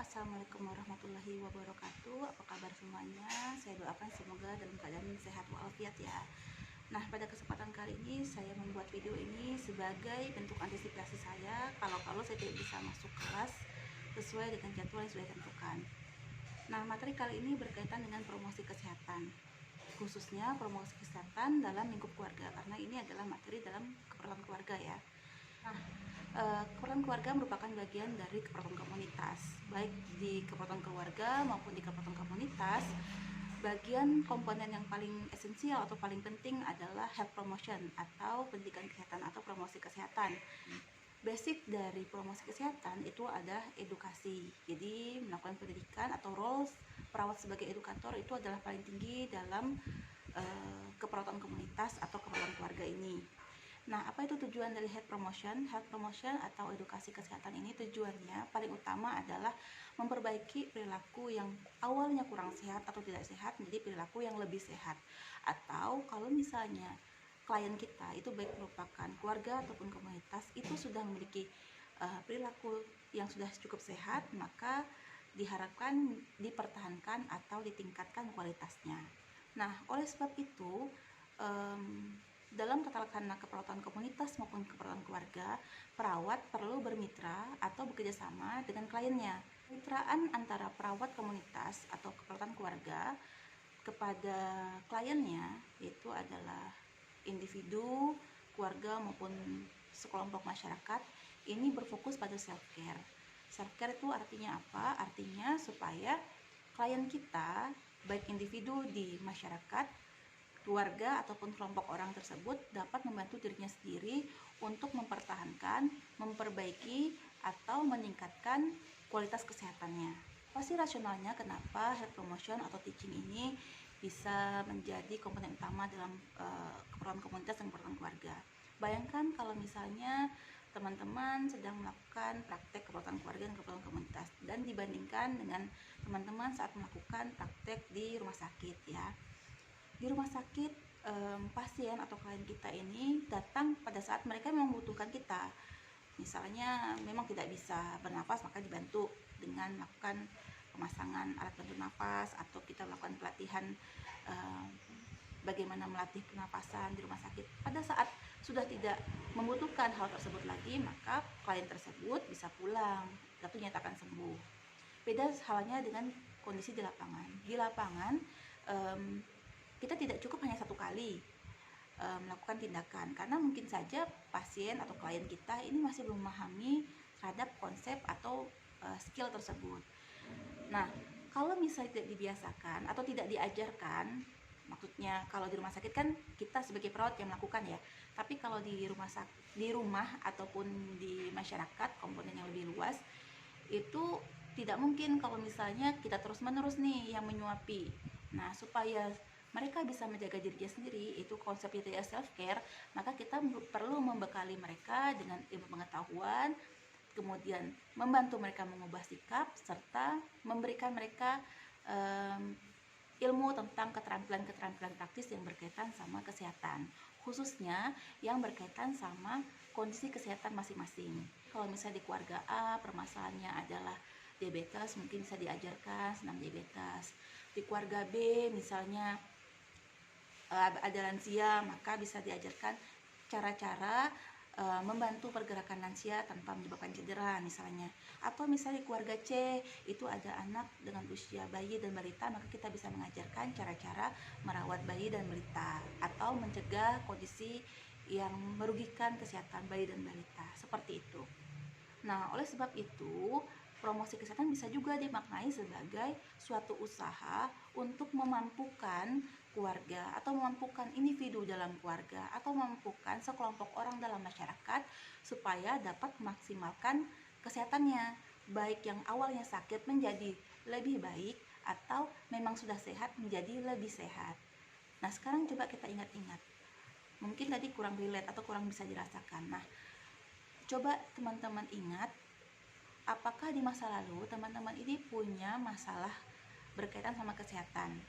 Assalamualaikum warahmatullahi wabarakatuh. Apa kabar semuanya? Saya doakan semoga dalam keadaan sehat walafiat ya. Nah, pada kesempatan kali ini saya membuat video ini sebagai bentuk antisipasi saya kalau saya tidak bisa masuk kelas sesuai dengan jadwal yang sudah ditentukan. Nah, materi kali ini berkaitan dengan promosi kesehatan, khususnya promosi kesehatan dalam lingkup keluarga, karena ini adalah materi dalam keperluan keluarga ya. Nah, keperluan keluarga merupakan bagian dari keperluan komunitas, baik di keperluan keluarga maupun di keperluan komunitas. Bagian komponen yang paling esensial atau paling penting adalah health promotion atau pendidikan kesehatan atau promosi kesehatan. Basic dari promosi kesehatan itu ada edukasi. Jadi melakukan pendidikan atau roles perawat sebagai edukator itu adalah paling tinggi dalam keperawatan komunitas atau keperluan keluarga ini. Nah, apa itu tujuan dari health promotion? Health promotion atau edukasi kesehatan ini tujuannya paling utama adalah memperbaiki perilaku yang awalnya kurang sehat atau tidak sehat menjadi perilaku yang lebih sehat. Atau kalau misalnya klien kita itu baik merupakan keluarga ataupun komunitas itu sudah memiliki perilaku yang sudah cukup sehat, maka diharapkan dipertahankan atau ditingkatkan kualitasnya. Nah, oleh sebab itu dalam tata laksana keperawatan komunitas maupun keperawatan keluarga, perawat perlu bermitra atau bekerjasama dengan kliennya. Kemitraan antara perawat komunitas atau keperawatan keluarga kepada kliennya itu adalah individu, keluarga maupun sekelompok masyarakat. Ini berfokus pada self-care. Self-care itu artinya apa? Artinya supaya klien kita, baik individu di masyarakat, keluarga ataupun kelompok orang tersebut dapat membantu dirinya sendiri untuk mempertahankan, memperbaiki, atau meningkatkan kualitas kesehatannya. Pasti rasionalnya kenapa health promotion atau teaching ini bisa menjadi komponen utama dalam keperluan komunitas dan keperluan keluarga. Bayangkan kalau misalnya teman-teman sedang melakukan praktek keperawatan keluarga dan keperawatan komunitas dan dibandingkan dengan teman-teman saat melakukan praktek di rumah sakit ya. Di rumah sakit pasien atau klien kita ini datang pada saat mereka membutuhkan kita. Misalnya memang tidak bisa bernapas, maka dibantu dengan melakukan pemasangan alat bantu nafas atau kita melakukan pelatihan bagaimana melatih pernapasan di rumah sakit. Pada saat sudah tidak membutuhkan hal tersebut lagi, maka klien tersebut bisa pulang atau nyatakan sembuh. Beda halnya dengan kondisi di lapangan. Di lapangan kita tidak cukup hanya satu kali melakukan tindakan, karena mungkin saja pasien atau klien kita ini masih belum memahami terhadap konsep atau skill tersebut. Nah, kalau misalnya tidak dibiasakan atau tidak diajarkan, maksudnya kalau di rumah sakit kan kita sebagai perawat yang melakukan ya, tapi kalau di rumah ataupun di masyarakat komponen yang lebih luas itu tidak mungkin kalau misalnya kita terus-menerus nih yang menyuapi. Nah, supaya mereka bisa menjaga dirinya sendiri, itu konsepnya dari self-care, maka kita perlu membekali mereka dengan ilmu pengetahuan, kemudian membantu mereka mengubah sikap, serta memberikan mereka ilmu tentang keterampilan-keterampilan praktis yang berkaitan sama kesehatan, khususnya yang berkaitan sama kondisi kesehatan masing-masing. Kalau misalnya di keluarga A permasalahannya adalah diabetes, mungkin bisa diajarkan senam diabetes. Di keluarga B misalnya ada lansia, maka bisa diajarkan cara-cara membantu pergerakan lansia tanpa menyebabkan cedera misalnya. Atau misalnya keluarga C itu ada anak dengan usia bayi dan balita, maka kita bisa mengajarkan cara-cara merawat bayi dan balita atau mencegah kondisi yang merugikan kesehatan bayi dan balita, seperti itu. Nah, oleh sebab itu, promosi kesehatan bisa juga dimaknai sebagai suatu usaha untuk memampukan keluarga atau memampukan individu dalam keluarga atau memampukan sekelompok orang dalam masyarakat supaya dapat memaksimalkan kesehatannya, baik yang awalnya sakit menjadi lebih baik atau memang sudah sehat menjadi lebih sehat. Nah, sekarang coba kita ingat-ingat. Mungkin tadi kurang relate atau kurang bisa dirasakan. Nah, coba teman-teman ingat, apakah di masa lalu teman-teman ini punya masalah berkaitan sama kesehatan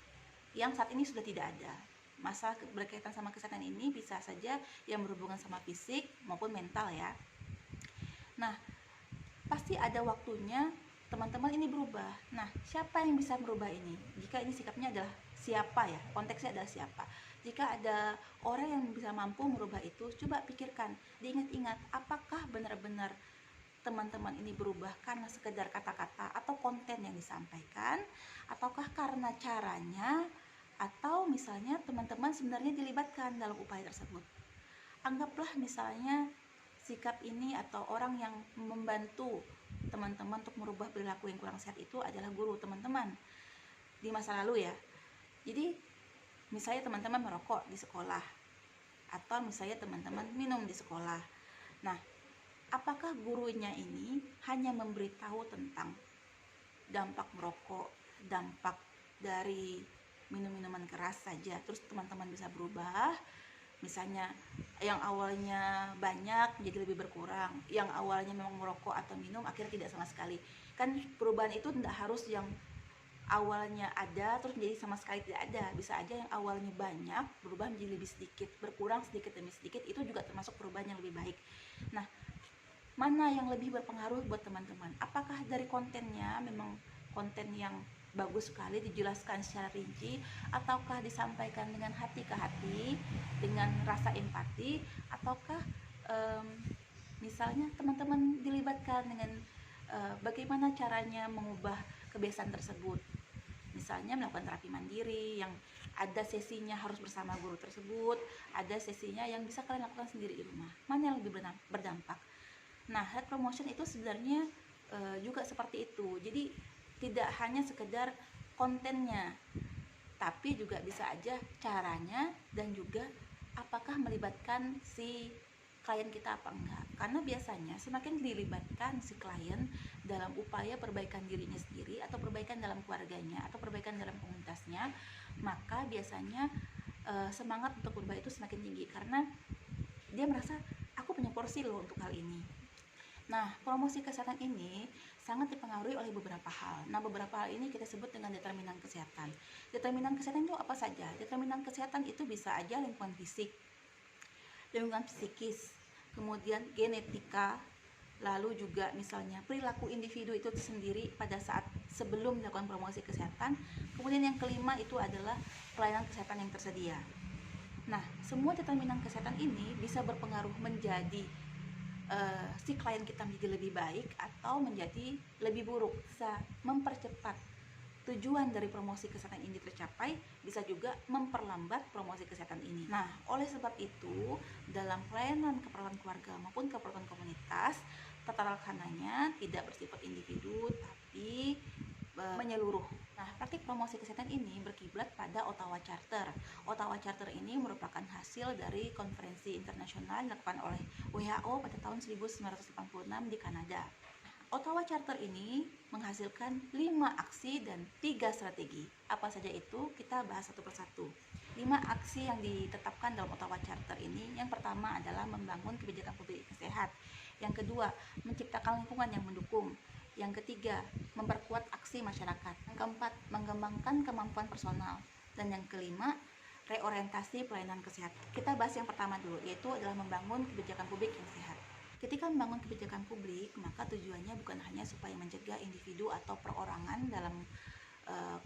yang saat ini sudah tidak ada. Masalah berkaitan sama kesehatan ini bisa saja yang berhubungan sama fisik maupun mental ya. Nah, pasti ada waktunya teman-teman ini berubah. Nah, siapa yang bisa merubah ini? Jika ini sikapnya adalah siapa ya, konteksnya adalah siapa. Jika ada orang yang bisa mampu merubah itu, coba pikirkan, diingat-ingat, apakah benar-benar teman-teman ini berubah karena sekedar kata-kata atau konten yang disampaikan, ataukah karena caranya, atau misalnya teman-teman sebenarnya dilibatkan dalam upaya tersebut. Anggaplah misalnya sikap ini atau orang yang membantu teman-teman untuk merubah perilaku yang kurang sehat itu adalah guru teman-teman di masa lalu ya. Jadi misalnya teman-teman merokok di sekolah, atau misalnya teman-teman minum di sekolah. Nah, apakah gurunya ini hanya memberitahu tentang dampak merokok, dampak dari minum-minuman keras saja, terus teman-teman bisa berubah? Misalnya yang awalnya banyak menjadi lebih berkurang, yang awalnya memang merokok atau minum akhirnya tidak sama sekali. Kan perubahan itu tidak harus yang awalnya ada terus menjadi sama sekali tidak ada. Bisa aja yang awalnya banyak berubah menjadi lebih sedikit, berkurang sedikit demi sedikit, itu juga termasuk perubahan yang lebih baik. Nah, mana yang lebih berpengaruh buat teman-teman? Apakah dari kontennya memang konten yang bagus sekali dijelaskan secara rinci, ataukah disampaikan dengan hati ke hati, dengan rasa empati, ataukah misalnya teman-teman dilibatkan dengan bagaimana caranya mengubah kebiasaan tersebut. Misalnya melakukan terapi mandiri yang ada sesinya harus bersama guru tersebut, ada sesinya yang bisa kalian lakukan sendiri di rumah. Mana yang lebih berdampak? Nah, health promotion itu sebenarnya juga seperti itu. Jadi tidak hanya sekedar kontennya, tapi juga bisa aja caranya dan juga apakah melibatkan si klien kita apa enggak. Karena biasanya semakin dilibatkan si klien dalam upaya perbaikan dirinya sendiri, atau perbaikan dalam keluarganya, atau perbaikan dalam komunitasnya, maka biasanya semangat untuk berubah itu semakin tinggi, karena dia merasa aku punya porsi loh untuk hal ini. Nah, promosi kesehatan ini sangat dipengaruhi oleh beberapa hal. Nah, beberapa hal ini kita sebut dengan determinan kesehatan. Determinan kesehatan itu apa saja? Determinan kesehatan itu bisa aja lingkungan fisik, lingkungan psikis, kemudian genetika, lalu juga misalnya perilaku individu itu sendiri pada saat sebelum melakukan promosi kesehatan. Kemudian yang kelima itu adalah pelayanan kesehatan yang tersedia. Nah, semua determinan kesehatan ini bisa berpengaruh menjadi si klien kita menjadi lebih baik atau menjadi lebih buruk, bisa mempercepat tujuan dari promosi kesehatan ini tercapai, bisa juga memperlambat promosi kesehatan ini. Nah, oleh sebab itu, dalam pelayanan keperluan keluarga maupun keperluan komunitas, tata laksananya tidak bersifat individu, tapi menyeluruh. Nah, praktik promosi kesehatan ini berkiblat pada Ottawa Charter. Ottawa Charter ini merupakan hasil dari konferensi internasional yang dilakukan oleh WHO pada tahun 1986 di Kanada. Ottawa Charter ini menghasilkan 5 aksi dan 3 strategi. Apa saja itu? Kita bahas satu persatu. 5 aksi yang ditetapkan dalam Ottawa Charter ini, yang pertama adalah membangun kebijakan publik yang sehat. Yang kedua, menciptakan lingkungan yang mendukung. Yang ketiga, memperkuat aksi masyarakat. Yang keempat, mengembangkan kemampuan personal. Dan yang kelima, reorientasi pelayanan kesehatan. Kita bahas yang pertama dulu, yaitu adalah membangun kebijakan publik yang sehat. Ketika membangun kebijakan publik, maka tujuannya bukan hanya supaya mencegah individu atau perorangan dalam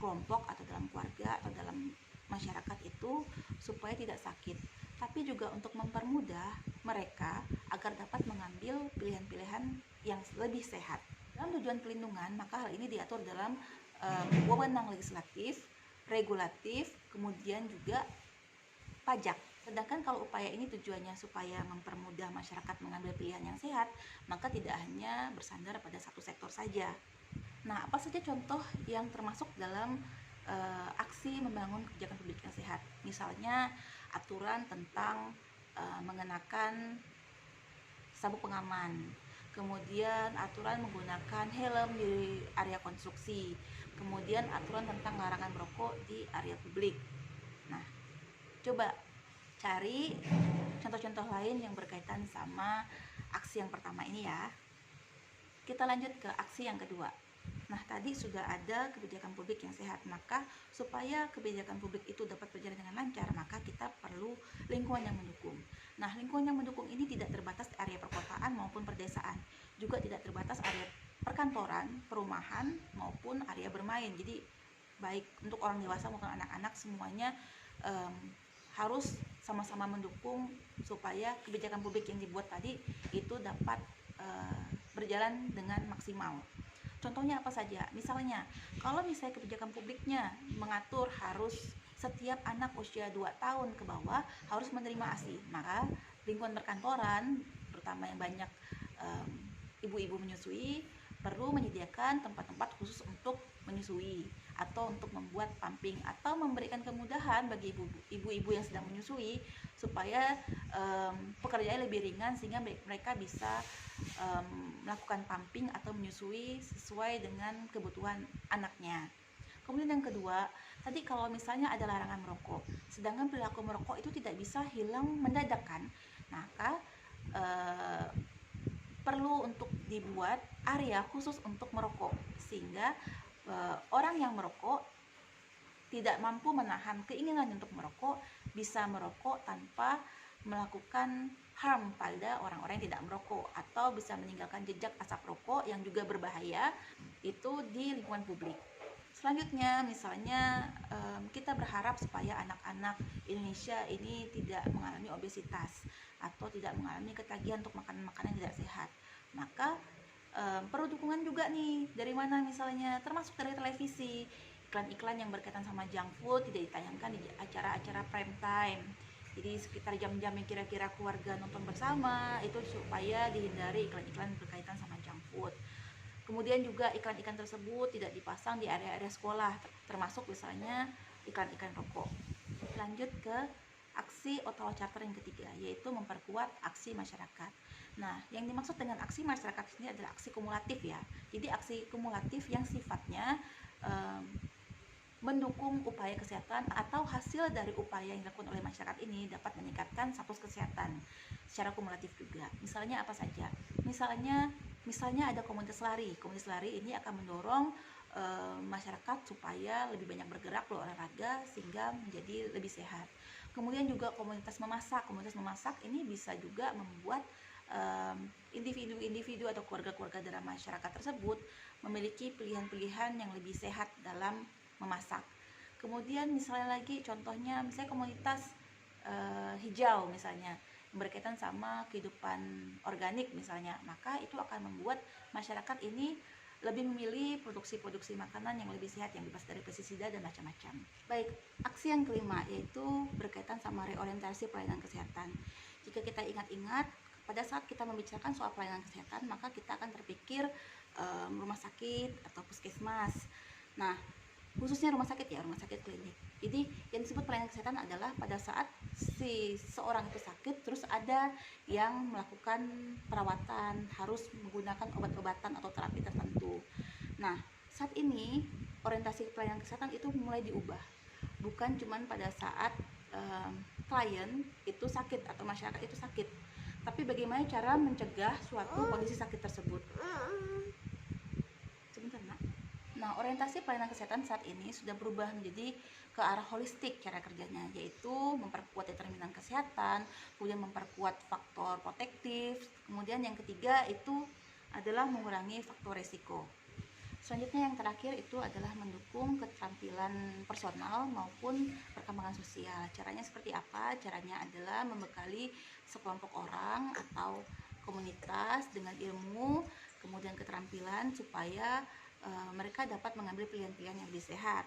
kelompok atau dalam keluarga atau dalam masyarakat itu supaya tidak sakit, tapi juga untuk mempermudah mereka agar dapat mengambil pilihan-pilihan yang lebih sehat. Dalam tujuan pelindungan, maka hal ini diatur dalam wewenang legislatif, regulatif, kemudian juga pajak. Sedangkan kalau upaya ini tujuannya supaya mempermudah masyarakat mengambil pilihan yang sehat, maka tidak hanya bersandar pada satu sektor saja. Nah, apa saja contoh yang termasuk dalam aksi membangun kebijakan publik yang sehat? Misalnya aturan tentang mengenakan sabuk pengaman, kemudian aturan menggunakan helm di area konstruksi, kemudian aturan tentang larangan merokok di area publik. Nah, coba cari contoh-contoh lain yang berkaitan sama aksi yang pertama ini ya. Kita lanjut ke aksi yang kedua. Nah, tadi sudah ada kebijakan publik yang sehat, maka supaya kebijakan publik itu dapat berjalan dengan lancar, maka kita perlu lingkungan yang mendukung. Nah, lingkungan yang mendukung ini tidak terbatas area perkotaan maupun perdesaan, juga tidak terbatas area perkantoran, perumahan maupun area bermain. Jadi baik untuk orang dewasa maupun anak-anak semuanya harus sama-sama mendukung supaya kebijakan publik yang dibuat tadi itu dapat berjalan dengan maksimal. Contohnya apa saja? Misalnya, kalau misalnya kebijakan publiknya mengatur harus setiap anak usia 2 tahun ke bawah harus menerima ASI, maka lingkungan perkantoran, terutama yang banyak ibu-ibu menyusui, perlu menyediakan tempat-tempat khusus untuk menyusui atau untuk membuat pumping atau memberikan kemudahan bagi ibu-ibu yang sedang menyusui supaya pekerjaannya lebih ringan sehingga mereka bisa melakukan pumping atau menyusui sesuai dengan kebutuhan anaknya. Kemudian yang kedua, tadi kalau misalnya ada larangan merokok, sedangkan perilaku merokok itu tidak bisa hilang mendadak kan, maka perlu untuk dibuat area khusus untuk merokok sehingga orang yang merokok tidak mampu menahan keinginan untuk merokok bisa merokok tanpa melakukan harm pada orang-orang yang tidak merokok atau bisa meninggalkan jejak asap rokok yang juga berbahaya itu di lingkungan publik. Selanjutnya misalnya kita berharap supaya anak-anak Indonesia ini tidak mengalami obesitas atau tidak mengalami ketagihan untuk makanan-makanan yang tidak sehat, maka perlu dukungan juga nih. Dari mana? Misalnya termasuk dari televisi, iklan-iklan yang berkaitan sama junk food tidak ditayangkan di acara-acara prime time. Jadi sekitar jam-jam yang kira-kira keluarga nonton bersama itu supaya dihindari iklan-iklan berkaitan sama junk food. Kemudian juga iklan-iklan tersebut tidak dipasang di area-area sekolah, termasuk misalnya iklan-iklan rokok. Lanjut ke aksi Ottawa Charter yang ketiga, yaitu memperkuat aksi masyarakat. Nah, yang dimaksud dengan aksi masyarakat ini adalah aksi kumulatif ya. Jadi aksi kumulatif yang sifatnya mendukung upaya kesehatan atau hasil dari upaya yang dilakukan oleh masyarakat ini dapat meningkatkan status kesehatan secara kumulatif juga. Misalnya apa saja? Misalnya ada komunitas lari. Komunitas lari ini akan mendorong masyarakat supaya lebih banyak bergerak berolahraga sehingga menjadi lebih sehat. Kemudian juga komunitas memasak. Komunitas memasak ini bisa juga membuat individu-individu atau keluarga-keluarga dalam masyarakat tersebut memiliki pilihan-pilihan yang lebih sehat dalam memasak. Kemudian misalnya lagi contohnya misalnya komunitas hijau misalnya yang berkaitan sama kehidupan organik misalnya, maka itu akan membuat masyarakat ini lebih memilih produksi-produksi makanan yang lebih sehat, yang bebas dari pestisida dan macam-macam. Baik, aksi yang kelima yaitu berkaitan sama reorientasi pelayanan kesehatan. Jika kita ingat-ingat, pada saat kita membicarakan soal pelayanan kesehatan, maka kita akan terpikir rumah sakit atau puskesmas. Nah, khususnya rumah sakit ya, rumah sakit klinik. Jadi yang disebut pelayanan kesehatan adalah pada saat seorang itu sakit, terus ada yang melakukan perawatan, harus menggunakan obat-obatan atau terapi tertentu. Nah, saat ini orientasi pelayanan kesehatan itu mulai diubah. Bukan cuma pada saat klien itu sakit atau masyarakat itu sakit, tapi bagaimana cara mencegah suatu kondisi sakit tersebut. Sebentar, Nak. Nah, orientasi pelayanan kesehatan saat ini sudah berubah menjadi ke arah holistik cara kerjanya, yaitu memperkuat determinan kesehatan, kemudian memperkuat faktor protektif, kemudian yang ketiga itu adalah mengurangi faktor resiko. Selanjutnya yang terakhir itu adalah mendukung keterampilan personal maupun perkembangan sosial. Caranya seperti apa? Caranya adalah membekali sekelompok orang atau komunitas dengan ilmu, kemudian keterampilan supaya mereka dapat mengambil pilihan-pilihan yang lebih sehat.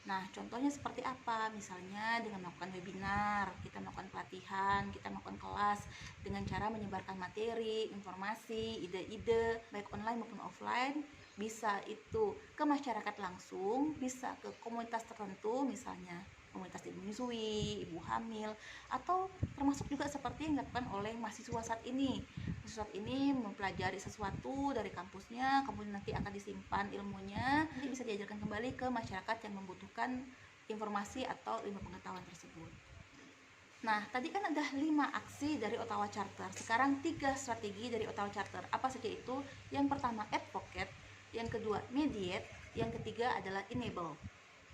Nah, contohnya seperti apa? Misalnya dengan melakukan webinar, kita melakukan pelatihan, kita melakukan kelas dengan cara menyebarkan materi, informasi, ide-ide baik online maupun offline. Bisa itu ke masyarakat langsung, bisa ke komunitas tertentu, misalnya komunitas ibu menyusui, ibu hamil, atau termasuk juga seperti yang dilakukan oleh mahasiswa saat ini. Mahasiswa saat ini mempelajari sesuatu dari kampusnya, kemudian nanti akan disimpan ilmunya, nanti bisa diajarkan kembali ke masyarakat yang membutuhkan informasi atau ilmu pengetahuan tersebut. Nah, tadi kan ada 5 aksi dari Ottawa Charter, sekarang 3 strategi dari Ottawa Charter. Apa saja itu? Yang pertama advocate, yang kedua mediate, yang ketiga adalah enable.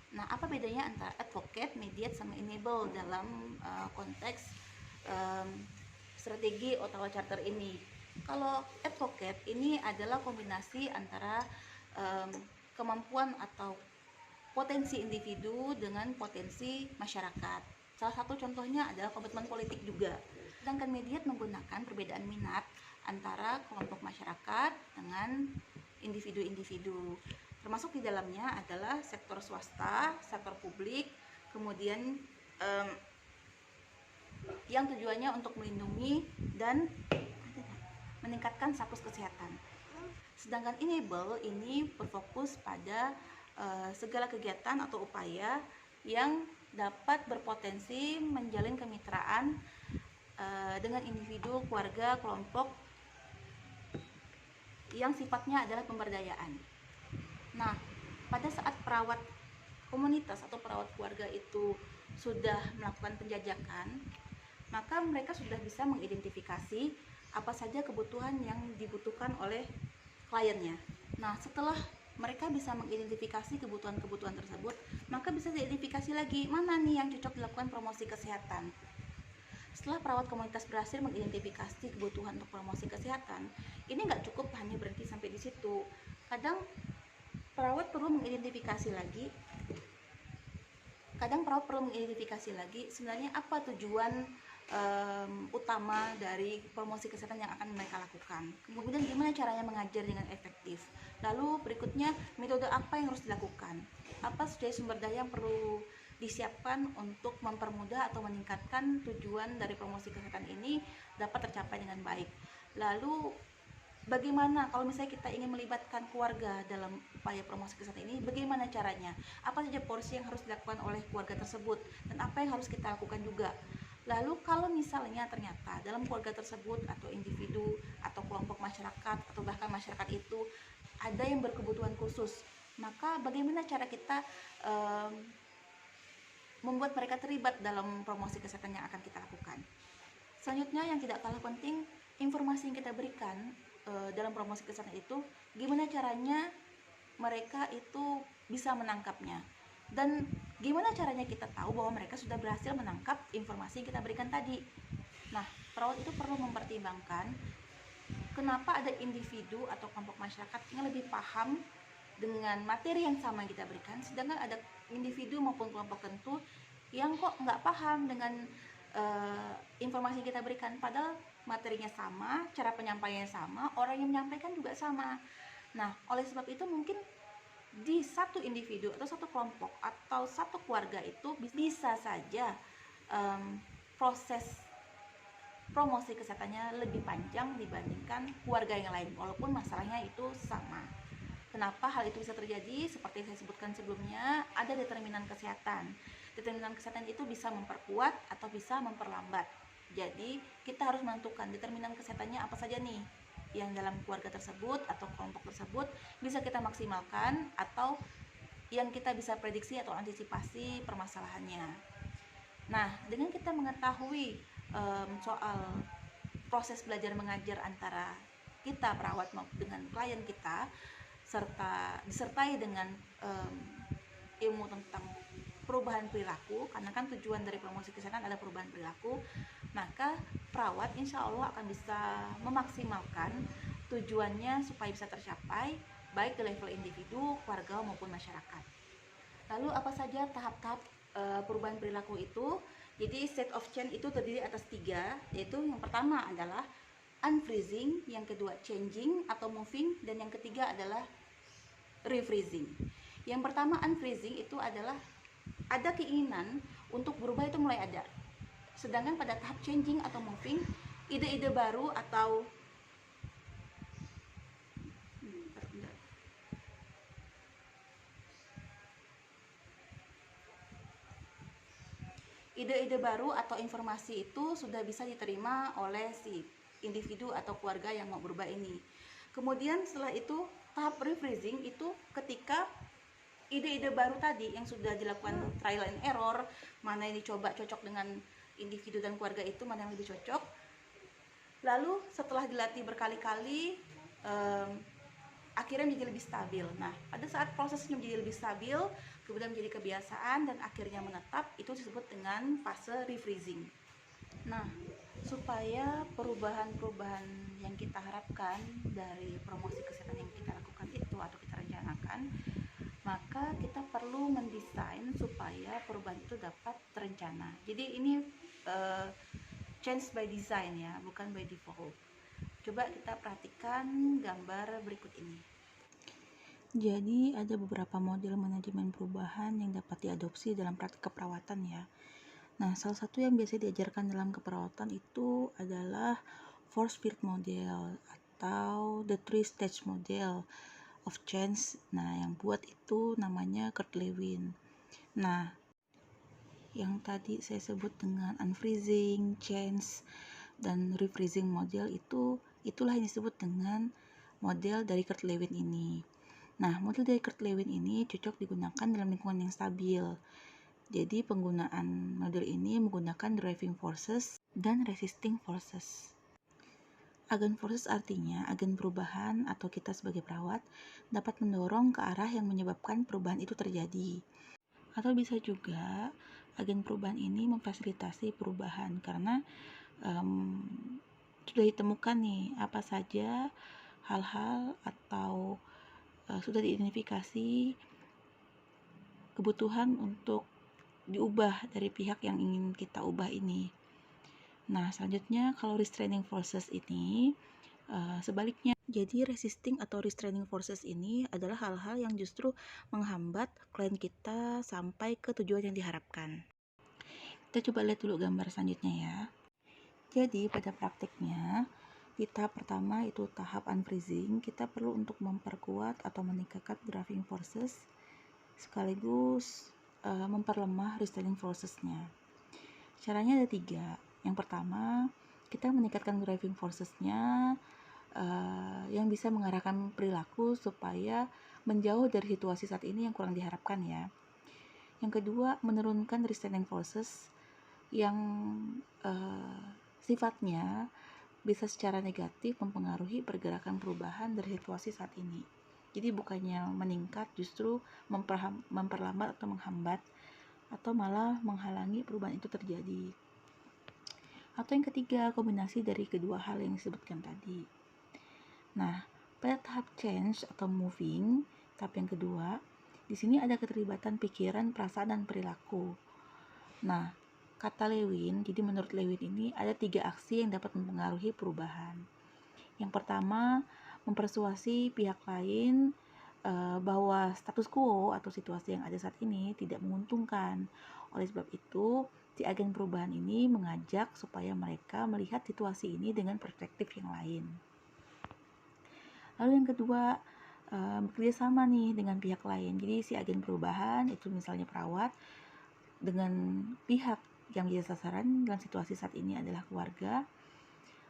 Nah, apa bedanya antara advocate, mediate, sama enable dalam konteks strategi Ottawa Charter ini? Kalau advocate ini adalah kombinasi antara kemampuan atau potensi individu dengan potensi masyarakat. Salah satu contohnya adalah komitmen politik juga. Sedangkan mediat menggunakan perbedaan minat antara kelompok masyarakat dengan individu-individu. Termasuk di dalamnya adalah sektor swasta, sektor publik, kemudian yang tujuannya untuk melindungi dan meningkatkan status kesehatan. Sedangkan enable ini berfokus pada segala kegiatan atau upaya yang dapat berpotensi menjalin kemitraan dengan individu, keluarga, kelompok yang sifatnya adalah pemberdayaan. Nah, pada saat perawat komunitas atau perawat keluarga itu sudah melakukan penjajakan, maka mereka sudah bisa mengidentifikasi apa saja kebutuhan yang dibutuhkan oleh kliennya. Nah, setelah mereka bisa mengidentifikasi kebutuhan-kebutuhan tersebut, maka bisa diidentifikasi lagi mana nih yang cocok dilakukan promosi kesehatan. Setelah perawat komunitas berhasil mengidentifikasi kebutuhan untuk promosi kesehatan, ini nggak cukup hanya berhenti sampai di situ. Kadang perawat perlu mengidentifikasi lagi. Sebenarnya apa tujuan utama dari promosi kesehatan yang akan mereka lakukan. Kemudian gimana caranya mengajar dengan efektif. Lalu berikutnya metode apa yang harus dilakukan. Apa saja sumber daya yang perlu disiapkan untuk mempermudah atau meningkatkan tujuan dari promosi kesehatan ini dapat tercapai dengan baik. Lalu bagaimana kalau misalnya kita ingin melibatkan keluarga dalam upaya promosi kesehatan ini, bagaimana caranya? Apa saja porsi yang harus dilakukan oleh keluarga tersebut dan apa yang harus kita lakukan juga. Lalu kalau misalnya ternyata dalam keluarga tersebut atau individu atau kelompok masyarakat atau bahkan masyarakat itu ada yang berkebutuhan khusus, maka bagaimana cara kita membuat mereka terlibat dalam promosi kesehatan yang akan kita lakukan. Selanjutnya yang tidak kalah penting, informasi yang kita berikan dalam promosi kesehatan itu, gimana caranya mereka itu bisa menangkapnya. Dan gimana caranya kita tahu bahwa mereka sudah berhasil menangkap informasi yang kita berikan tadi. Nah, perawat itu perlu mempertimbangkan kenapa ada individu atau kelompok masyarakat yang lebih paham dengan materi yang sama yang kita berikan, sedangkan ada individu maupun kelompok tertentu yang kok nggak paham dengan informasi yang kita berikan, padahal materinya sama, cara penyampaiannya sama, orang yang menyampaikan juga sama. Nah, oleh sebab itu mungkin di satu individu atau satu kelompok atau satu keluarga itu bisa saja proses promosi kesehatannya lebih panjang dibandingkan keluarga yang lain, walaupun masalahnya itu sama. Kenapa hal itu bisa terjadi? Seperti yang saya sebutkan sebelumnya, ada determinan kesehatan. Determinan kesehatan itu bisa memperkuat atau bisa memperlambat. Jadi kita harus menentukan determinan kesehatannya apa saja nih yang dalam keluarga tersebut atau kelompok tersebut bisa kita maksimalkan, atau yang kita bisa prediksi atau antisipasi permasalahannya. Nah, dengan kita mengetahui soal proses belajar mengajar antara kita perawat dengan klien kita, serta disertai dengan ilmu tentang perubahan perilaku, karena kan tujuan dari promosi kesehatan adalah perubahan perilaku, maka perawat insya Allah akan bisa memaksimalkan tujuannya supaya bisa tercapai baik di level individu, keluarga maupun masyarakat. Lalu apa saja tahap-tahap perubahan perilaku itu? Jadi state of change itu terdiri atas 3, yaitu yang pertama adalah unfreezing, yang kedua changing atau moving, dan yang ketiga adalah refreezing. Yang pertama unfreezing itu adalah ada keinginan untuk berubah itu mulai ada. Sedangkan pada tahap changing atau moving, ide-ide baru atau informasi itu sudah bisa diterima oleh si individu atau keluarga yang mau berubah ini. Kemudian setelah itu tahap refreezing itu ketika ide-ide baru tadi yang sudah dilakukan trial and error, mana yang dicoba cocok dengan individu dan keluarga itu, mana yang lebih cocok. Lalu setelah dilatih berkali-kali, akhirnya menjadi lebih stabil. Nah, pada saat prosesnya menjadi lebih stabil, kemudian menjadi kebiasaan dan akhirnya menetap, itu disebut dengan fase refreezing. Nah, supaya perubahan-perubahan yang kita harapkan dari promosi kesehatan yang kita lakukan itu atau kita rencanakan, maka kita perlu mendesain supaya perubahan itu dapat terencana. Jadi ini change by design ya, bukan by default. Coba kita perhatikan gambar berikut ini. Jadi ada beberapa model manajemen perubahan yang dapat diadopsi dalam praktik keperawatan ya. Nah, salah satu yang biasa diajarkan dalam keperawatan itu adalah force field model atau the three stage model of change. Nah, yang buat itu namanya Kurt Lewin. Nah, yang tadi saya sebut dengan unfreezing, change, dan refreezing model itulah yang disebut dengan model dari Kurt Lewin ini. Nah, model dari Kurt Lewin ini cocok digunakan dalam lingkungan yang stabil. Jadi penggunaan model ini menggunakan driving forces dan resisting forces. Agen forces artinya agen perubahan atau kita sebagai perawat dapat mendorong ke arah yang menyebabkan perubahan itu terjadi. Atau bisa juga agen perubahan ini memfasilitasi perubahan karena sudah ditemukan nih apa saja hal-hal atau sudah diidentifikasi kebutuhan untuk diubah dari pihak yang ingin kita ubah ini. Nah, selanjutnya kalau restraining forces ini sebaliknya. Jadi resisting atau restraining forces ini adalah hal-hal yang justru menghambat klien kita sampai ke tujuan yang diharapkan. Kita coba lihat dulu gambar selanjutnya ya. Jadi pada praktiknya di tahap pertama itu tahap unfreezing, kita perlu untuk memperkuat atau meningkatkan driving forces sekaligus memperlemah restraining forces-nya. Caranya ada 3. Yang pertama, kita meningkatkan driving forces-nya yang bisa mengarahkan perilaku supaya menjauh dari situasi saat ini yang kurang diharapkan ya. Yang kedua, menurunkan restraining forces yang sifatnya bisa secara negatif mempengaruhi pergerakan perubahan dari situasi saat ini. Jadi bukannya meningkat, justru memperlambat atau menghambat atau malah menghalangi perubahan itu terjadi. Atau yang ketiga, kombinasi dari kedua hal yang disebutkan tadi. Nah, pada tahap change atau moving, tahap yang kedua, di sini ada keterlibatan pikiran, perasaan, dan perilaku. Nah, kata Lewin, jadi menurut Lewin ini ada 3 aksi yang dapat mempengaruhi perubahan. Yang pertama, mempersuasi pihak lain bahwa status quo atau situasi yang ada saat ini tidak menguntungkan. Oleh sebab itu, si agen perubahan ini mengajak supaya mereka melihat situasi ini dengan perspektif yang lain. Lalu yang kedua, bekerja sama nih dengan pihak lain. Jadi si agen perubahan itu misalnya perawat dengan pihak yang menjadi sasaran dalam situasi saat ini adalah keluarga,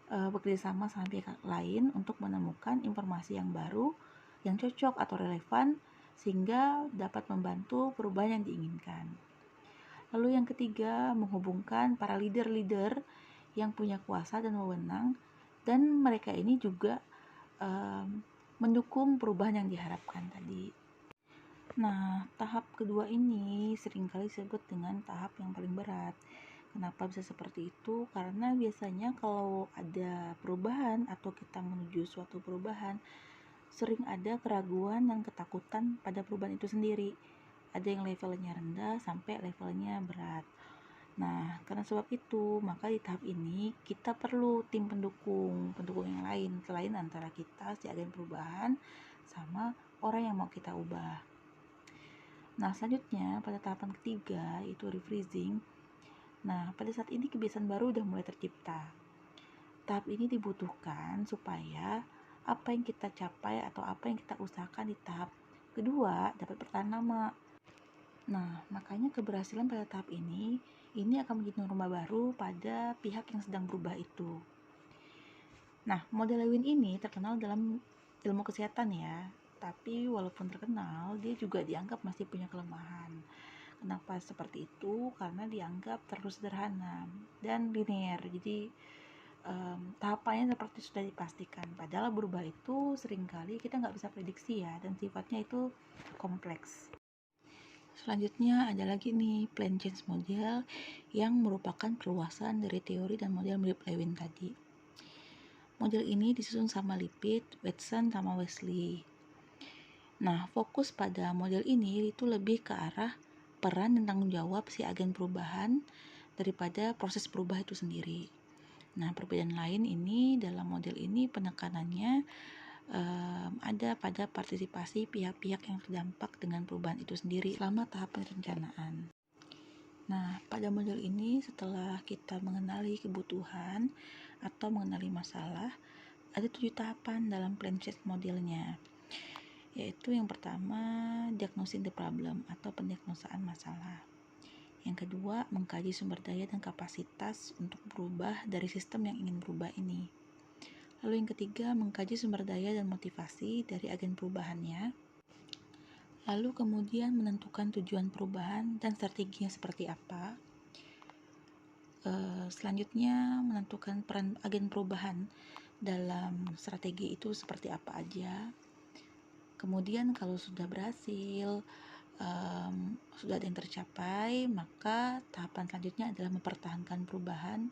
bekerja sama pihak lain untuk menemukan informasi yang baru, yang cocok atau relevan sehingga dapat membantu perubahan yang diinginkan. Lalu yang ketiga, menghubungkan para leader-leader yang punya kuasa dan wewenang, dan mereka ini juga mendukung perubahan yang diharapkan tadi. Nah, tahap kedua ini seringkali disebut dengan tahap yang paling berat. Kenapa bisa seperti itu? Karena biasanya kalau ada perubahan atau kita menuju suatu perubahan, sering ada keraguan dan ketakutan pada perubahan itu sendiri. Ada yang levelnya rendah sampai levelnya berat. Nah, karena sebab itu, maka di tahap ini kita perlu tim pendukung yang lain selain antara kita si agen perubahan sama orang yang mau kita ubah. Nah, selanjutnya pada tahapan ketiga itu refreezing. Nah, pada saat ini kebiasaan baru udah mulai tercipta. Tahap ini dibutuhkan supaya apa yang kita capai atau apa yang kita usahakan di tahap kedua dapat bertahan lama. Nah, makanya keberhasilan pada tahap ini akan menjadi norma baru pada pihak yang sedang berubah itu. Nah, model Lewin ini terkenal dalam ilmu kesehatan ya, tapi walaupun terkenal, dia juga dianggap masih punya kelemahan. Kenapa seperti itu? Karena dianggap terlalu sederhana dan linear. Jadi tahapannya seperti sudah dipastikan. Padahal berubah itu seringkali kita nggak bisa prediksi ya, dan sifatnya itu kompleks. Selanjutnya ada lagi nih plain change model yang merupakan perluasan dari teori dan model mirip Lewin tadi. Model ini disusun sama Lipit, Watson, sama Wesley. Nah, fokus pada model ini itu lebih ke arah peran dan tanggung jawab si agen perubahan daripada proses perubahan itu sendiri. Nah, perbedaan lain ini dalam model ini penekanannya ada pada partisipasi pihak-pihak yang terdampak dengan perubahan itu sendiri selama tahap perencanaan. Nah, pada model ini setelah kita mengenali kebutuhan atau mengenali masalah, ada 7 tahapan dalam plan change modelnya, yaitu yang pertama diagnosing the problem atau pendiagnosaan masalah. Yang kedua, mengkaji sumber daya dan kapasitas untuk berubah dari sistem yang ingin berubah ini. Lalu yang ketiga, mengkaji sumber daya dan motivasi dari agen perubahannya. Lalu kemudian menentukan tujuan perubahan dan strateginya seperti apa. Selanjutnya menentukan peran agen perubahan dalam strategi itu seperti apa aja. Kemudian kalau sudah berhasil, sudah ada yang tercapai, maka tahapan selanjutnya adalah mempertahankan perubahan,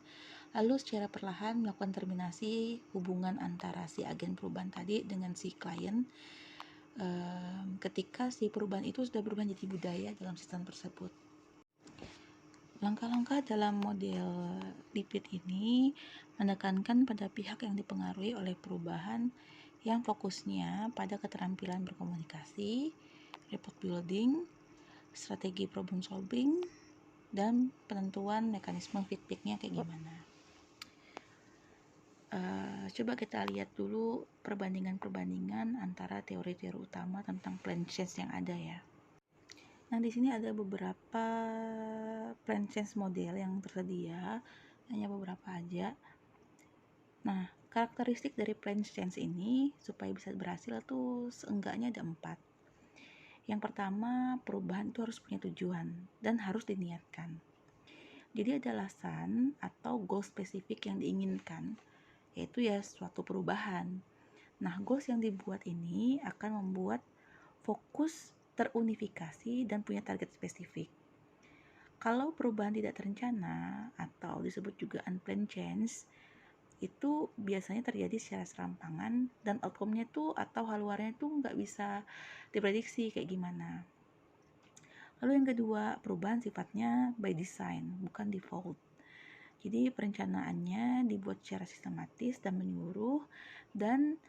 lalu secara perlahan melakukan terminasi hubungan antara si agen perubahan tadi dengan si klien ketika si perubahan itu sudah berubah menjadi budaya dalam sistem tersebut. Langkah-langkah dalam model Lipit ini menekankan pada pihak yang dipengaruhi oleh perubahan yang fokusnya pada keterampilan berkomunikasi, report building, strategi problem solving, dan penentuan mekanisme feedbacknya kayak gimana. Coba kita lihat dulu perbandingan antara teori-teori utama tentang plan change yang ada ya. Nah, di sini ada beberapa plan change model yang tersedia, hanya beberapa aja. Nah, karakteristik dari plan change ini supaya bisa berhasil tuh seenggaknya ada 4. Yang pertama, perubahan itu harus punya tujuan dan harus diniatkan. Jadi ada alasan atau goal spesifik yang diinginkan, yaitu ya suatu perubahan. Nah, goals yang dibuat ini akan membuat fokus terunifikasi dan punya target spesifik. Kalau perubahan tidak terencana atau disebut juga unplanned change, itu biasanya terjadi secara serampangan dan outcome-nya tuh atau hal luarnya tuh nggak bisa diprediksi kayak gimana. Lalu yang kedua, perubahan sifatnya by design, bukan default. Jadi perencanaannya dibuat secara sistematis dan menyeluruh, dan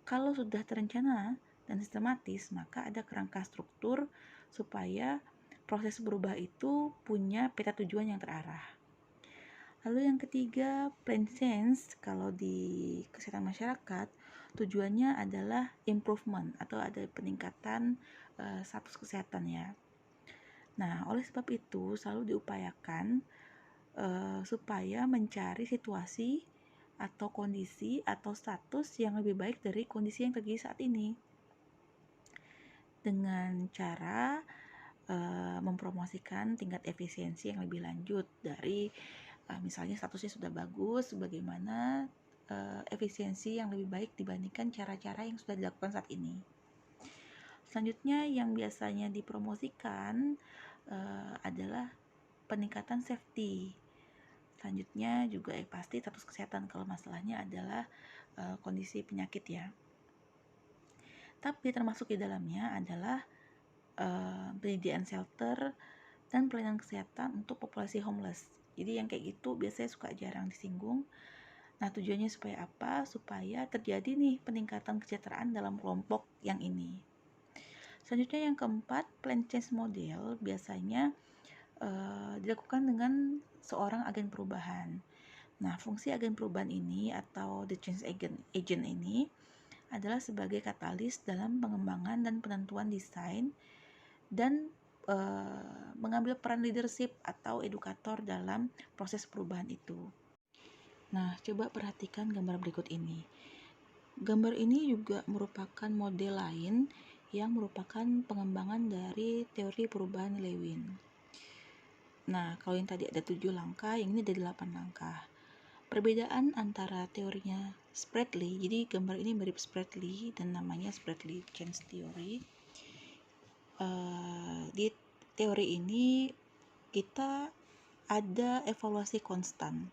kalau sudah terencana dan sistematis, maka ada kerangka struktur supaya proses berubah itu punya peta tujuan yang terarah. Lalu yang ketiga, plan change kalau di kesehatan masyarakat tujuannya adalah improvement atau ada peningkatan status kesehatan ya. Nah, oleh sebab itu selalu diupayakan supaya mencari situasi atau kondisi atau status yang lebih baik dari kondisi yang terjadi saat ini, dengan cara mempromosikan tingkat efisiensi yang lebih lanjut dari misalnya statusnya sudah bagus, bagaimana efisiensi yang lebih baik dibandingkan cara-cara yang sudah dilakukan saat ini. Selanjutnya yang biasanya dipromosikan adalah peningkatan safety. Selanjutnya juga pasti status kesehatan kalau masalahnya adalah kondisi penyakit ya. Tapi termasuk di dalamnya adalah penyediaan shelter dan pelayanan kesehatan untuk populasi homeless. Jadi yang kayak gitu biasanya suka jarang disinggung. Nah, tujuannya supaya apa? Supaya terjadi nih peningkatan kesejahteraan dalam kelompok yang ini. Selanjutnya yang keempat, plan change model biasanya dilakukan dengan seorang agen perubahan. Nah, fungsi agen perubahan ini atau the change agent ini adalah sebagai katalis dalam pengembangan dan penentuan desain dan mengambil peran leadership atau edukator dalam proses perubahan itu. Nah, coba perhatikan gambar berikut ini. Gambar ini juga merupakan model lain yang merupakan pengembangan dari teori perubahan Lewin. Nah, kalau yang tadi ada 7 langkah, yang ini ada 8 langkah. Perbedaan antara teorinya Spradley, jadi gambar ini mirip Spradley dan namanya Spradley Change Theory. di teori ini kita ada evaluasi konstan.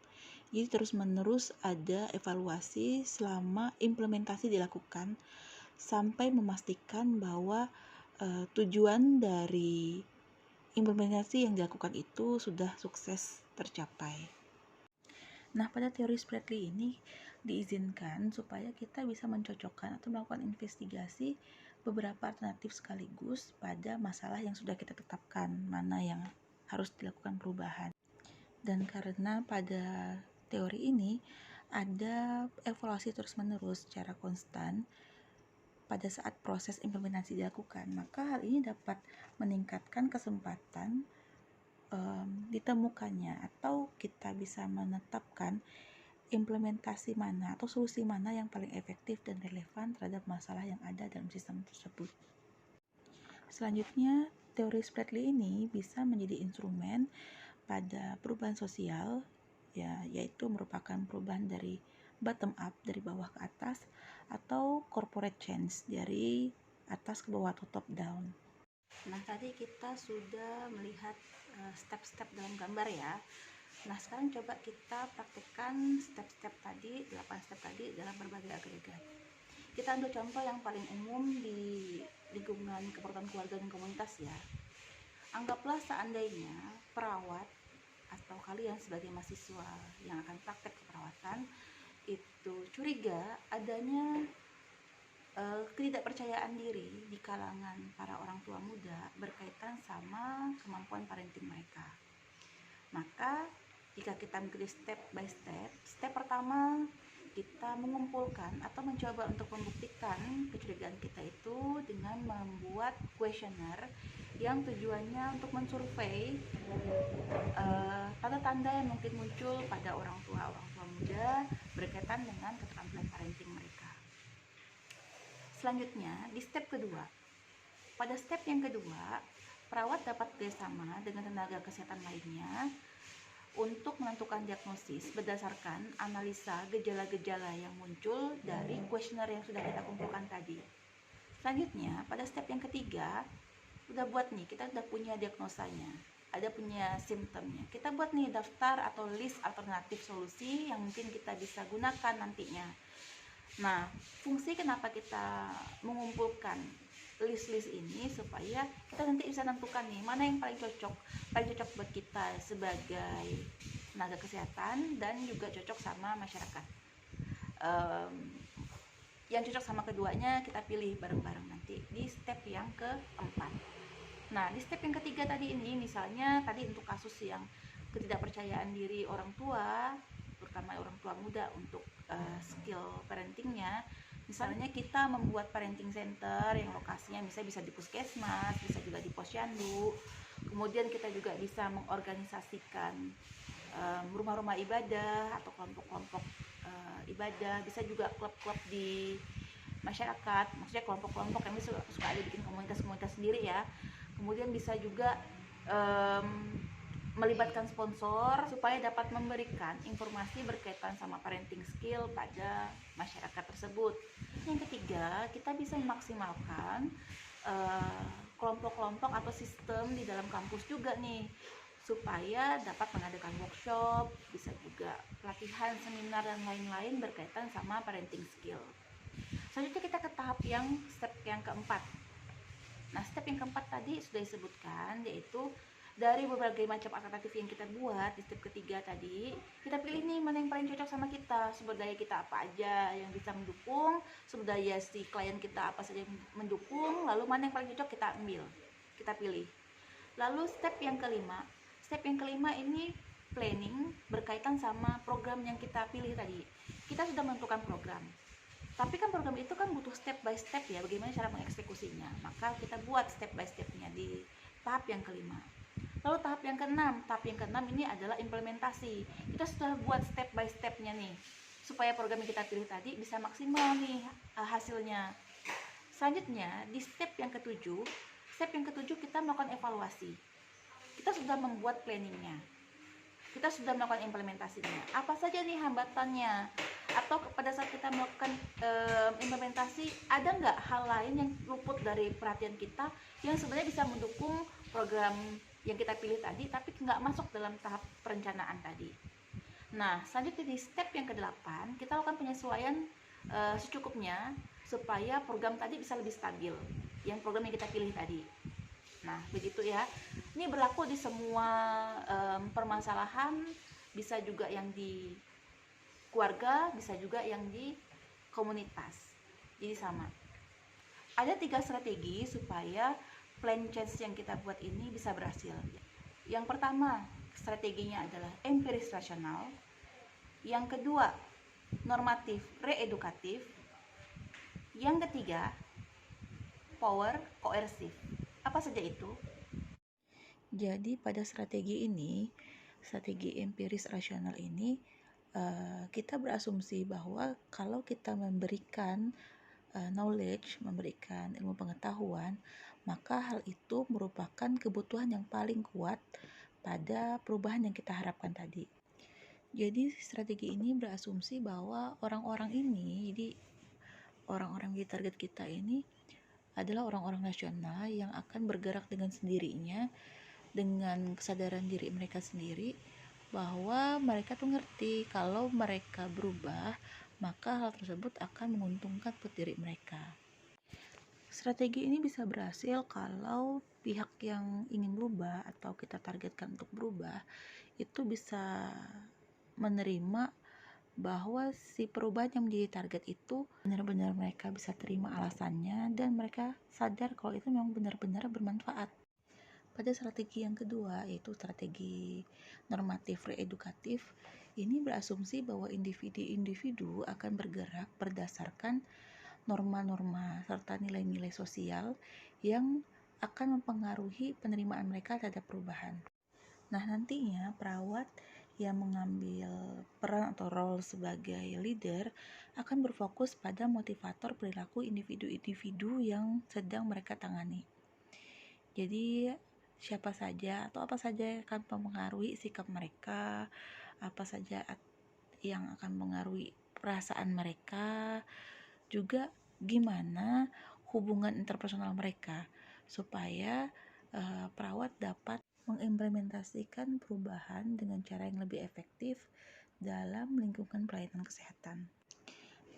Jadi terus-menerus ada evaluasi selama implementasi dilakukan sampai memastikan bahwa tujuan dari implementasi yang dilakukan itu sudah sukses tercapai. Nah, pada teori Spratly ini diizinkan supaya kita bisa mencocokkan atau melakukan investigasi beberapa alternatif sekaligus pada masalah yang sudah kita tetapkan, mana yang harus dilakukan perubahan. Dan karena pada teori ini ada evaluasi terus-menerus secara konstan pada saat proses implementasi dilakukan, maka hal ini dapat meningkatkan kesempatan ditemukannya atau kita bisa menetapkan implementasi mana atau solusi mana yang paling efektif dan relevan terhadap masalah yang ada dalam sistem tersebut. Selanjutnya, teori Spratly ini bisa menjadi instrumen pada perubahan sosial, yaitu merupakan perubahan dari bottom up, dari bawah ke atas, atau corporate change, dari atas ke bawah atau top down. Nah, tadi kita sudah melihat step-step dalam gambar ya. Nah, sekarang coba kita praktekkan step-step tadi, 8 step tadi dalam berbagai agregat. Kita ambil contoh yang paling umum di lingkungan keperawatan keluarga dan komunitas ya. Anggaplah seandainya perawat atau kalian sebagai mahasiswa yang akan praktek keperawatan itu curiga adanya ketidakpercayaan diri di kalangan para orang tua muda berkaitan sama kemampuan parenting mereka. Maka jika kita mengikuti step by step, step pertama kita mengumpulkan atau mencoba untuk membuktikan kecurigaan kita itu dengan membuat kuesioner yang tujuannya untuk mensurvei tanda-tanda yang mungkin muncul pada orang tua muda berkaitan dengan keterampilan parenting mereka. Selanjutnya, di step kedua. Pada step yang kedua, perawat dapat bekerjasama dengan tenaga kesehatan lainnya untuk menentukan diagnosis berdasarkan analisa gejala-gejala yang muncul dari kuesioner yang sudah kita kumpulkan tadi. Selanjutnya, pada step yang ketiga, udah buat nih, kita udah punya diagnosanya, ada punya simptomnya. Kita buat nih daftar atau list alternatif solusi yang mungkin kita bisa gunakan nantinya. Nah, fungsi kenapa kita mengumpulkan list-list ini supaya kita nanti bisa tentukan nih mana yang paling cocok buat kita sebagai tenaga kesehatan dan juga cocok sama masyarakat. Yang cocok sama keduanya kita pilih bareng-bareng nanti di step yang keempat. Nah, di step yang ketiga tadi ini, misalnya tadi untuk kasus yang ketidakpercayaan diri orang tua, terutama orang tua muda untuk skill parentingnya, misalnya kita membuat parenting center yang lokasinya bisa di puskesmas, bisa juga di posyandu. Kemudian kita juga bisa mengorganisasikan rumah-rumah ibadah atau kelompok-kelompok ibadah, bisa juga klub-klub di masyarakat, maksudnya kelompok-kelompok yang suka ada bikin komunitas-komunitas sendiri ya. Kemudian bisa juga melibatkan sponsor supaya dapat memberikan informasi berkaitan sama parenting skill pada masyarakat tersebut. Yang ketiga, kita bisa memaksimalkan kelompok-kelompok atau sistem di dalam kampus juga nih, supaya dapat mengadakan workshop, bisa juga pelatihan, seminar, dan lain-lain berkaitan sama parenting skill. Selanjutnya kita ke tahap yang step yang keempat. Nah, step yang keempat tadi sudah disebutkan, yaitu dari berbagai macam alternatif yang kita buat di step ketiga tadi, kita pilih nih mana yang paling cocok sama kita, sumber daya kita apa aja yang bisa mendukung, sumber daya si klien kita apa saja yang mendukung, lalu mana yang paling cocok kita ambil, kita pilih. Lalu step yang kelima ini planning berkaitan sama program yang kita pilih tadi. Kita sudah menentukan program, tapi kan program itu kan butuh step by step ya, bagaimana cara mengeksekusinya. Maka kita buat step by stepnya di tahap yang kelima. Lalu tahap yang keenam ini adalah implementasi. Kita sudah buat step by stepnya nih, supaya program yang kita pilih tadi bisa maksimal nih hasilnya. Selanjutnya di step yang ketujuh kita melakukan evaluasi. Kita sudah membuat planningnya, kita sudah melakukan implementasinya. Apa saja nih hambatannya? atau pada saat kita melakukan implementasi, ada nggak hal lain yang luput dari perhatian kita yang sebenarnya bisa mendukung program yang kita pilih tadi tapi nggak masuk dalam tahap perencanaan tadi. Nah, selanjutnya di step yang ke-8 kita lakukan penyesuaian secukupnya supaya program tadi bisa lebih stabil, yang program yang kita pilih tadi. Nah, begitu ya. Ini berlaku di semua permasalahan, bisa juga yang di keluarga, bisa juga yang di komunitas. Jadi sama. Ada 3 strategi supaya plan change yang kita buat ini bisa berhasil. Yang pertama, strateginya adalah empiris rasional. Yang kedua, normatif reedukatif. Yang ketiga, power koersif. Apa saja itu? Jadi pada strategi ini, strategi empiris rasional ini, kita berasumsi bahwa kalau kita memberikan knowledge, memberikan ilmu pengetahuan, maka hal itu merupakan kebutuhan yang paling kuat pada perubahan yang kita harapkan tadi. Jadi strategi ini berasumsi bahwa orang-orang ini, jadi orang-orang di target kita ini adalah orang-orang nasional yang akan bergerak dengan sendirinya, dengan kesadaran diri mereka sendiri, bahwa mereka tuh ngerti kalau mereka berubah, maka hal tersebut akan menguntungkan buat diri mereka. Strategi ini bisa berhasil kalau pihak yang ingin berubah atau kita targetkan untuk berubah itu bisa menerima bahwa si perubahan yang menjadi target itu benar-benar mereka bisa terima alasannya dan mereka sadar kalau itu memang benar-benar bermanfaat. Pada strategi yang kedua, yaitu strategi normatif reedukatif, ini berasumsi bahwa individu-individu akan bergerak berdasarkan norma-norma serta nilai-nilai sosial yang akan mempengaruhi penerimaan mereka terhadap perubahan. Nah, nantinya perawat yang mengambil peran atau role sebagai leader akan berfokus pada motivator perilaku individu-individu yang sedang mereka tangani. Jadi siapa saja atau apa saja yang akan mempengaruhi sikap mereka, apa saja yang akan mempengaruhi perasaan mereka, juga gimana hubungan interpersonal mereka supaya perawat dapat mengimplementasikan perubahan dengan cara yang lebih efektif dalam lingkungan pelayanan kesehatan.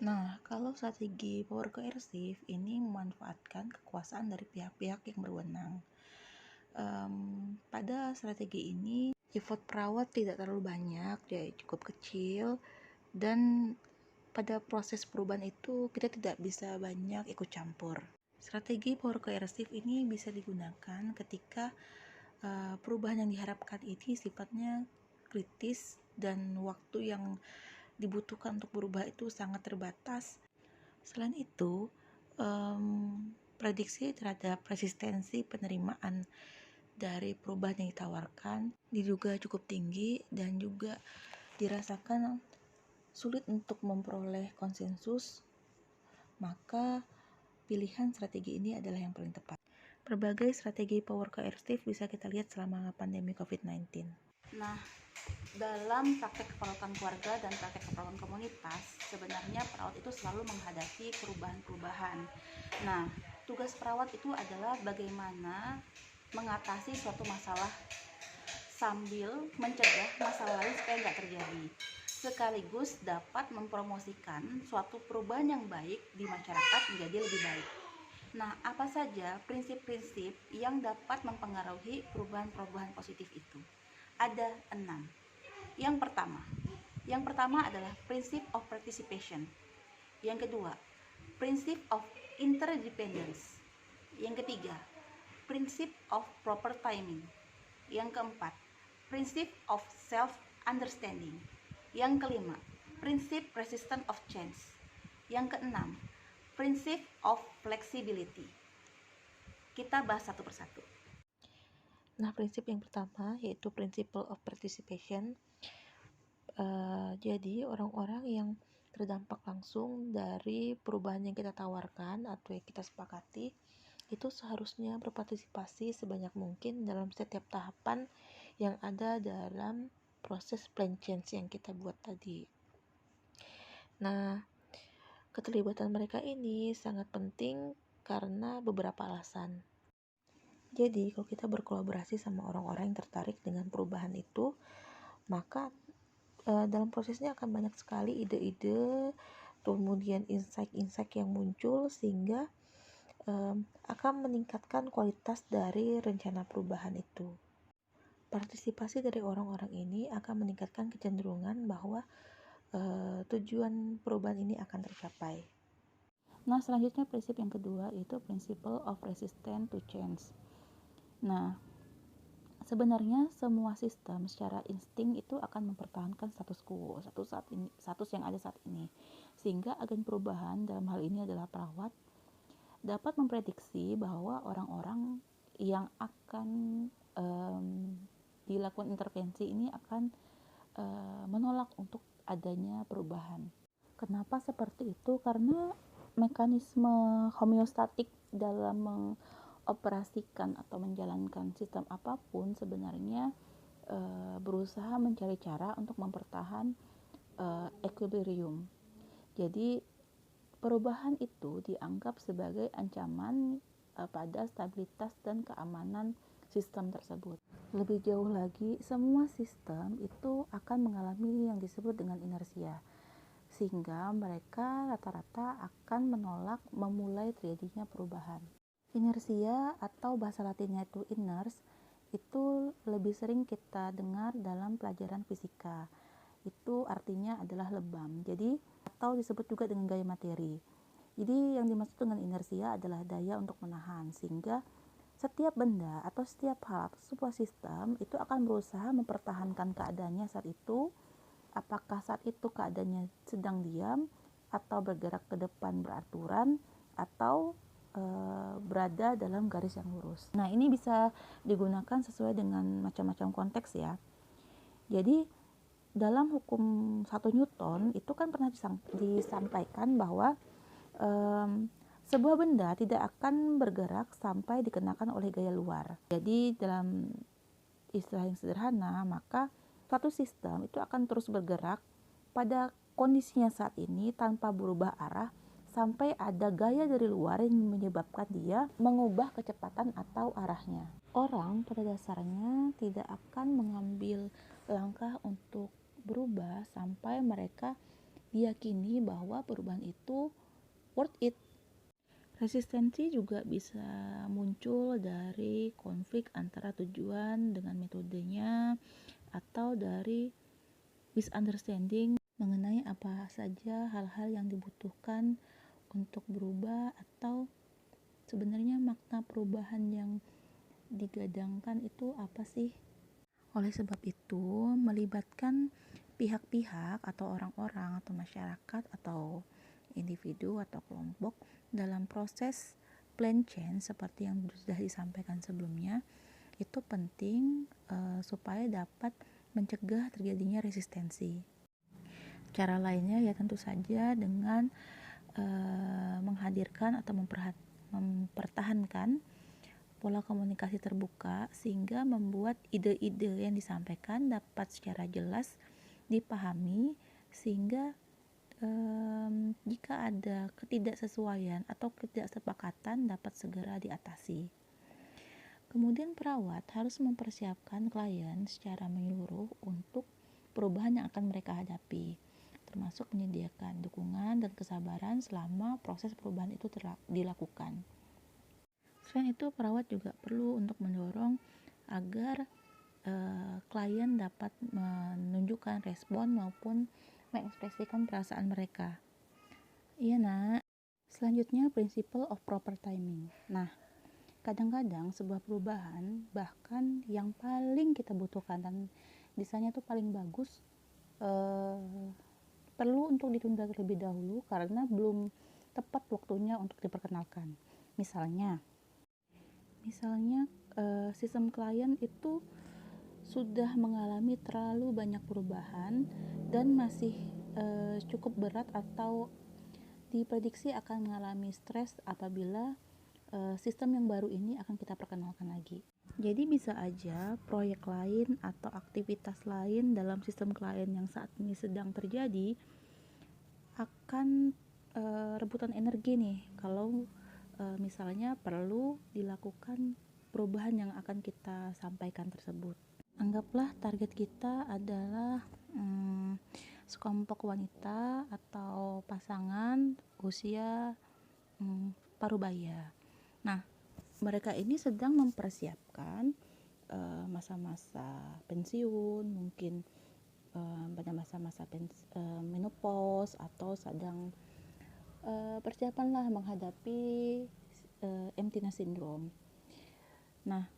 Nah, kalau strategi power coercive ini memanfaatkan kekuasaan dari pihak-pihak yang berwenang. Pada strategi ini, effort perawat tidak terlalu banyak, dia cukup kecil, dan pada proses perubahan itu kita tidak bisa banyak ikut campur. Strategi power coercive ini bisa digunakan ketika perubahan yang diharapkan ini sifatnya kritis dan waktu yang dibutuhkan untuk berubah itu sangat terbatas. Selain itu, prediksi terhadap resistensi penerimaan dari perubahan yang ditawarkan diduga cukup tinggi dan juga dirasakan sulit untuk memperoleh konsensus, maka pilihan strategi ini adalah yang paling tepat. Berbagai strategi power coercive bisa kita lihat selama pandemi COVID-19. Nah, dalam praktek keperawatan keluarga dan praktek keperawatan komunitas, sebenarnya perawat itu selalu menghadapi perubahan-perubahan. Nah, tugas perawat itu adalah bagaimana mengatasi suatu masalah sambil mencegah masalah lain supaya nggak terjadi, sekaligus dapat mempromosikan suatu perubahan yang baik di masyarakat menjadi lebih baik. Nah, apa saja prinsip-prinsip yang dapat mempengaruhi perubahan-perubahan positif itu? Ada 6. Yang pertama adalah prinsip of participation. Yang kedua, prinsip of interdependence. Yang ketiga, prinsip of proper timing. Yang keempat, prinsip of self understanding. Yang kelima, prinsip resistance of change. Yang keenam, prinsip of flexibility. Kita bahas satu persatu. Nah, prinsip yang pertama yaitu principle of participation. Jadi orang-orang yang terdampak langsung dari perubahan yang kita tawarkan atau yang kita sepakati itu seharusnya berpartisipasi sebanyak mungkin dalam setiap tahapan yang ada dalam proses plan change yang kita buat tadi. Nah, keterlibatan mereka ini sangat penting karena beberapa alasan. Jadi, kalau kita berkolaborasi sama orang-orang yang tertarik dengan perubahan itu, maka dalam prosesnya akan banyak sekali ide-ide, kemudian insight-insight yang muncul sehingga akan meningkatkan kualitas dari rencana perubahan itu. Partisipasi dari orang-orang ini akan meningkatkan kecenderungan bahwa tujuan perubahan ini akan tercapai. Nah, selanjutnya prinsip yang kedua yaitu principle of resistance to change. Nah, sebenarnya semua sistem secara insting itu akan mempertahankan status quo, status yang ada saat ini. Sehingga agen perubahan dalam hal ini adalah perawat dapat memprediksi bahwa orang-orang yang akan dilakukan intervensi ini akan menolak untuk adanya perubahan. Kenapa seperti itu? Karena mekanisme homeostatik dalam mengoperasikan atau menjalankan sistem apapun sebenarnya berusaha mencari cara untuk mempertahan equilibrium. Jadi perubahan itu dianggap sebagai ancaman pada stabilitas dan keamanan sistem tersebut. Lebih jauh lagi, semua sistem itu akan mengalami yang disebut dengan inersia, sehingga mereka rata-rata akan menolak memulai terjadinya perubahan. Inersia atau bahasa latinnya itu iners, itu lebih sering kita dengar dalam pelajaran fisika. Itu artinya adalah lebam. Jadi atau disebut juga dengan gaya materi. Jadi yang dimaksud dengan inersia adalah daya untuk menahan, sehingga setiap benda atau setiap hal atau sebuah sistem itu akan berusaha mempertahankan keadaannya saat itu, apakah saat itu keadaannya sedang diam atau bergerak ke depan beraturan atau berada dalam garis yang lurus. Nah, ini bisa digunakan sesuai dengan macam-macam konteks ya. Jadi dalam hukum 1 Newton itu kan pernah disampaikan bahwa sebuah benda tidak akan bergerak sampai dikenakan oleh gaya luar. Jadi dalam istilah yang sederhana, maka suatu sistem itu akan terus bergerak pada kondisinya saat ini tanpa berubah arah sampai ada gaya dari luar yang menyebabkan dia mengubah kecepatan atau arahnya. Orang pada dasarnya tidak akan mengambil langkah untuk berubah sampai mereka diyakini bahwa perubahan itu worth it. Resistensi juga bisa muncul dari konflik antara tujuan dengan metodenya atau dari misunderstanding mengenai apa saja hal-hal yang dibutuhkan untuk berubah atau sebenarnya makna perubahan yang digadangkan itu apa sih? Oleh sebab itu, melibatkan pihak-pihak atau orang-orang atau masyarakat atau individu atau kelompok dalam proses plan change seperti yang sudah disampaikan sebelumnya itu penting supaya dapat mencegah terjadinya resistensi. Cara lainnya ya tentu saja dengan menghadirkan atau mempertahankan pola komunikasi terbuka sehingga membuat ide-ide yang disampaikan dapat secara jelas dipahami sehingga jika ada ketidaksesuaian atau ketidaksepakatan dapat segera diatasi. Kemudian perawat harus mempersiapkan klien secara menyeluruh untuk perubahan yang akan mereka hadapi, termasuk menyediakan dukungan dan kesabaran selama proses perubahan itu dilakukan. Selain itu, perawat juga perlu untuk mendorong agar klien dapat menunjukkan respon maupun mengekspresikan perasaan mereka. Iya nak. Selanjutnya, principle of proper timing. Nah, kadang-kadang sebuah perubahan bahkan yang paling kita butuhkan dan desainnya tuh paling bagus perlu untuk ditunda terlebih dahulu karena belum tepat waktunya untuk diperkenalkan. Misalnya sistem klien itu sudah mengalami terlalu banyak perubahan dan masih cukup berat atau diprediksi akan mengalami stres apabila sistem yang baru ini akan kita perkenalkan lagi. Jadi bisa aja proyek lain atau aktivitas lain dalam sistem klien yang saat ini sedang terjadi akan rebutan energi nih kalau misalnya perlu dilakukan perubahan yang akan kita sampaikan tersebut. Anggaplah target kita adalah sekelompok wanita atau pasangan usia parubaya. Nah, mereka ini sedang mempersiapkan masa-masa pensiun, mungkin pada masa-masa menopause atau sedang persiapan lah menghadapi emptiness syndrome. Nah,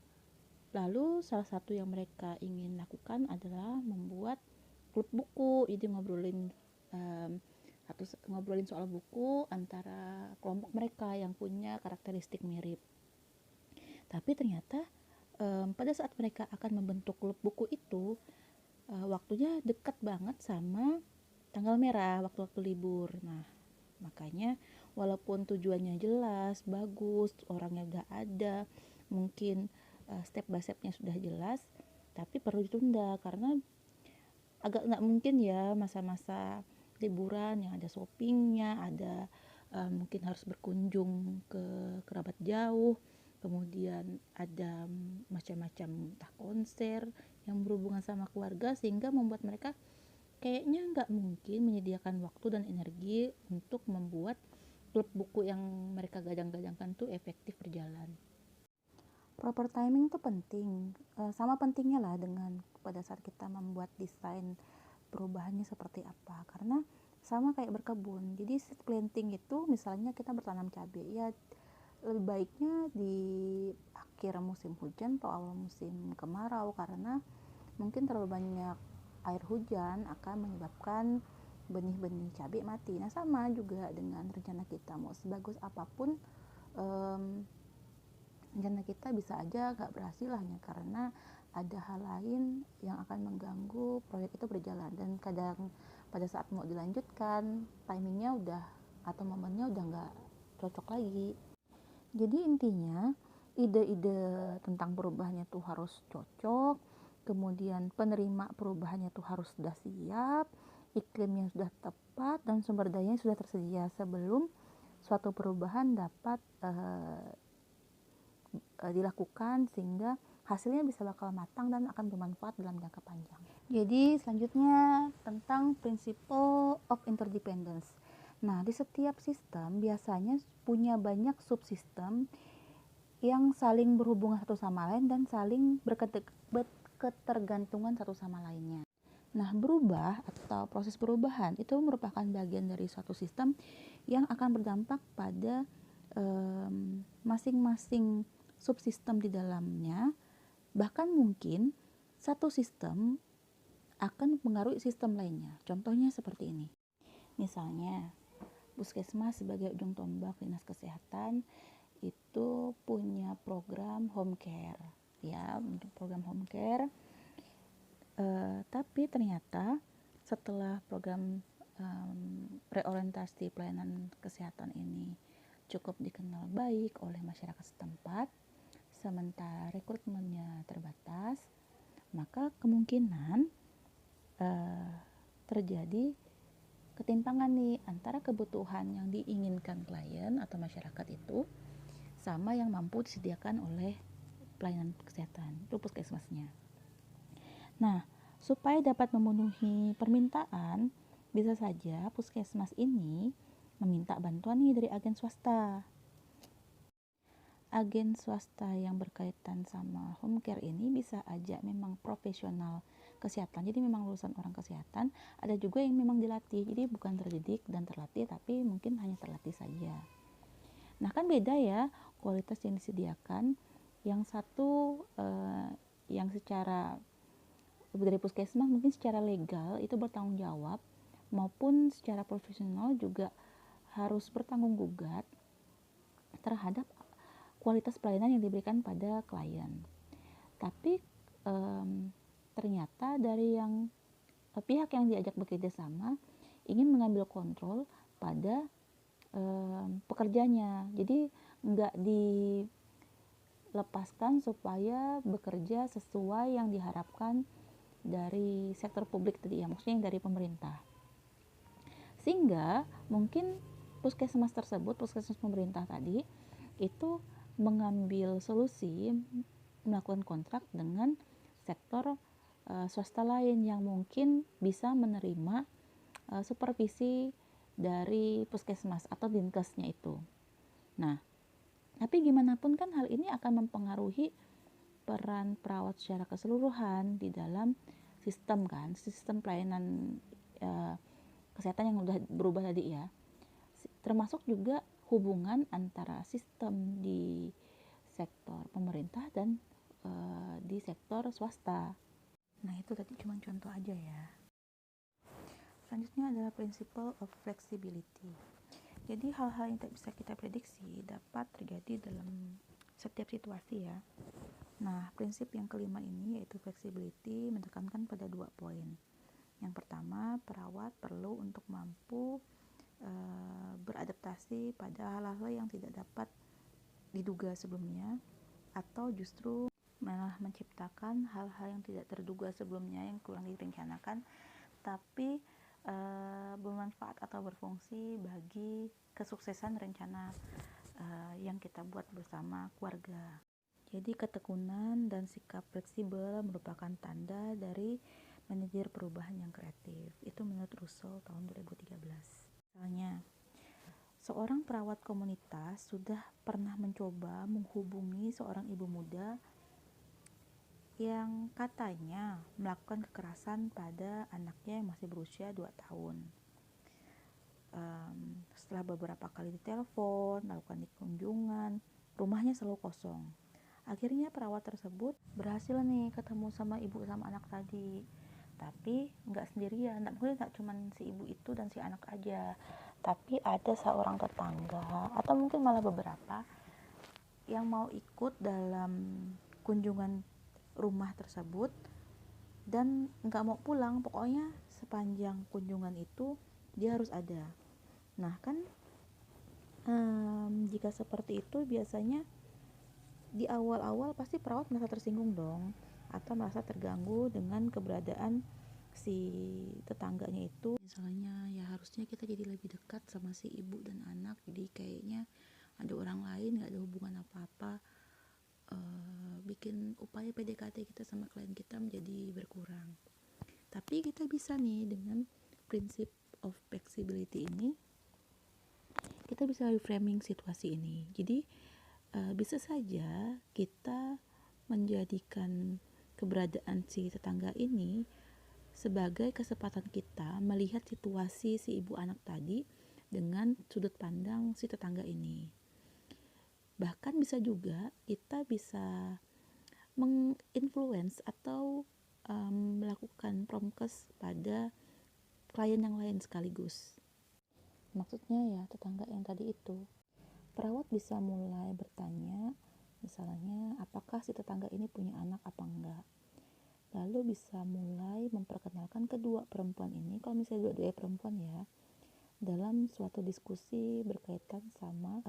lalu salah satu yang mereka ingin lakukan adalah membuat klub buku, jadi ngobrolin soal buku antara kelompok mereka yang punya karakteristik mirip. Tapi ternyata pada saat mereka akan membentuk klub buku itu, waktunya dekat banget sama tanggal merah, waktu-waktu libur. Nah, makanya walaupun tujuannya jelas, bagus, orangnya udah ada, mungkin step by stepnya sudah jelas, tapi perlu ditunda karena agak nggak mungkin ya masa-masa liburan yang ada shoppingnya, ada mungkin harus berkunjung ke kerabat jauh, kemudian ada macam-macam entah konser yang berhubungan sama keluarga, sehingga membuat mereka kayaknya nggak mungkin menyediakan waktu dan energi untuk membuat klub buku yang mereka gadang-gadangkan tuh efektif berjalan. Proper timing tuh penting, sama pentingnya lah dengan pada saat kita membuat desain perubahannya seperti apa, karena sama kayak berkebun. Jadi seed planting itu misalnya kita bertanam cabai, ya lebih baiknya di akhir musim hujan atau awal musim kemarau, karena mungkin terlalu banyak air hujan akan menyebabkan benih-benih cabai mati. Nah, sama juga dengan rencana kita, mau sebagus apapun rencana kita bisa aja gak berhasil hanya karena ada hal lain yang akan mengganggu proyek itu berjalan, dan kadang pada saat mau dilanjutkan timingnya udah atau momennya udah gak cocok lagi. Jadi intinya ide-ide tentang perubahannya tuh harus cocok, kemudian penerima perubahannya tuh harus sudah siap, iklimnya sudah tepat, dan sumber dayanya sudah tersedia sebelum suatu perubahan dapat dilakukan, sehingga hasilnya bisa bakal matang dan akan bermanfaat dalam jangka panjang. Jadi selanjutnya tentang principle of interdependence. Nah, di setiap sistem biasanya punya banyak subsistem yang saling berhubungan satu sama lain dan saling berketergantungan satu sama lainnya. Nah, berubah atau proses perubahan itu merupakan bagian dari suatu sistem yang akan berdampak pada masing-masing subsistem di dalamnya. Bahkan mungkin satu sistem akan mempengaruhi sistem lainnya. Contohnya seperti ini. Misalnya, Puskesmas sebagai ujung tombak dinas kesehatan itu punya program home care, ya, program home care. Tapi ternyata setelah program reorientasi pelayanan kesehatan ini cukup dikenal baik oleh masyarakat setempat, sementara rekrutmennya terbatas, maka kemungkinan terjadi ketimpangan nih antara kebutuhan yang diinginkan klien atau masyarakat itu sama yang mampu disediakan oleh pelayanan kesehatan, itu puskesmasnya. Nah, supaya dapat memenuhi permintaan, bisa saja puskesmas ini meminta bantuan nih dari agen swasta. Agen swasta yang berkaitan sama home care ini bisa aja memang profesional kesehatan, jadi memang lulusan orang kesehatan. Ada juga yang memang dilatih, jadi bukan terdidik dan terlatih, tapi mungkin hanya terlatih saja. Nah, kan beda ya kualitas yang disediakan. Yang satu yang secara dari puskesmas mungkin secara legal itu bertanggung jawab, maupun secara profesional juga harus bertanggung gugat terhadap kualitas pelayanan yang diberikan pada klien. Tapi ternyata dari yang pihak yang diajak bekerja sama ingin mengambil kontrol pada pekerjanya, jadi nggak dilepaskan supaya bekerja sesuai yang diharapkan dari sektor publik tadi ya, maksudnya yang dari pemerintah, Sehingga mungkin puskesmas tersebut, puskesmas pemerintah tadi itu mengambil solusi melakukan kontrak dengan sektor swasta lain yang mungkin bisa menerima supervisi dari puskesmas atau dinkesnya itu. Nah, tapi gimana pun kan hal ini akan mempengaruhi peran perawat secara keseluruhan di dalam sistem pelayanan kesehatan yang udah berubah tadi ya. Termasuk juga hubungan antara sistem di sektor pemerintah dan di sektor swasta. Nah, itu tadi cuma contoh aja ya. Selanjutnya adalah principle of flexibility. Jadi hal-hal yang tak bisa kita prediksi dapat terjadi dalam setiap situasi ya. Nah, prinsip yang kelima ini yaitu flexibility menekankan pada 2 poin. Yang pertama, perawat perlu untuk mampu beradaptasi pada hal-hal yang tidak dapat diduga sebelumnya, atau justru malah menciptakan hal-hal yang tidak terduga sebelumnya yang kurang direncanakan tapi bermanfaat atau berfungsi bagi kesuksesan rencana yang kita buat bersama keluarga. Jadi ketekunan dan sikap fleksibel merupakan tanda dari manajer perubahan yang kreatif. Itu menurut Russell tahun 2013. Misalnya, seorang perawat komunitas sudah pernah mencoba menghubungi seorang ibu muda yang katanya melakukan kekerasan pada anaknya yang masih berusia 2 tahun. Setelah beberapa kali ditelepon, melakukan kunjungan, rumahnya selalu kosong. Akhirnya perawat tersebut berhasil nih ketemu sama ibu sama anak tadi. Tapi nggak sendirian, mungkin nggak cuma si ibu itu dan si anak aja, tapi ada seorang tetangga atau mungkin malah beberapa yang mau ikut dalam kunjungan rumah tersebut dan nggak mau pulang, pokoknya sepanjang kunjungan itu dia harus ada. Nah kan jika seperti itu biasanya di awal-awal pasti perawat merasa tersinggung dong, atau merasa terganggu dengan keberadaan si tetangganya itu. Misalnya ya harusnya kita jadi lebih dekat sama si ibu dan anak, jadi kayaknya ada orang lain, nggak ada hubungan apa-apa, bikin upaya PDKT kita sama klien kita menjadi berkurang. Tapi kita bisa nih dengan prinsip of flexibility ini, kita bisa reframing situasi ini. Jadi bisa saja kita menjadikan keberadaan si tetangga ini sebagai kesempatan kita melihat situasi si ibu anak tadi dengan sudut pandang si tetangga ini. Bahkan bisa juga kita bisa menginfluence atau melakukan promkes pada klien yang lain sekaligus. Maksudnya ya tetangga yang tadi itu, perawat bisa mulai bertanya, misalnya apakah si tetangga ini punya anak apa enggak. Lalu bisa mulai memperkenalkan kedua perempuan ini, kalau misalnya dua-duanya perempuan ya, dalam suatu diskusi berkaitan sama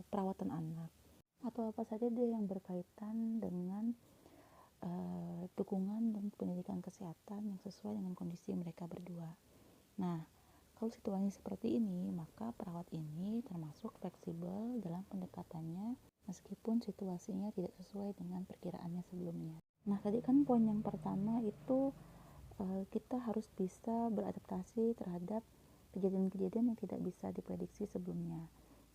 perawatan anak atau apa saja deh yang berkaitan dengan dukungan dan pendidikan kesehatan yang sesuai dengan kondisi mereka berdua. Nah, kalau situasi seperti ini, maka perawat ini termasuk fleksibel dalam pendekatannya meskipun situasinya tidak sesuai dengan perkiraannya sebelumnya. Nah, tadi kan poin yang pertama itu kita harus bisa beradaptasi terhadap kejadian-kejadian yang tidak bisa diprediksi sebelumnya.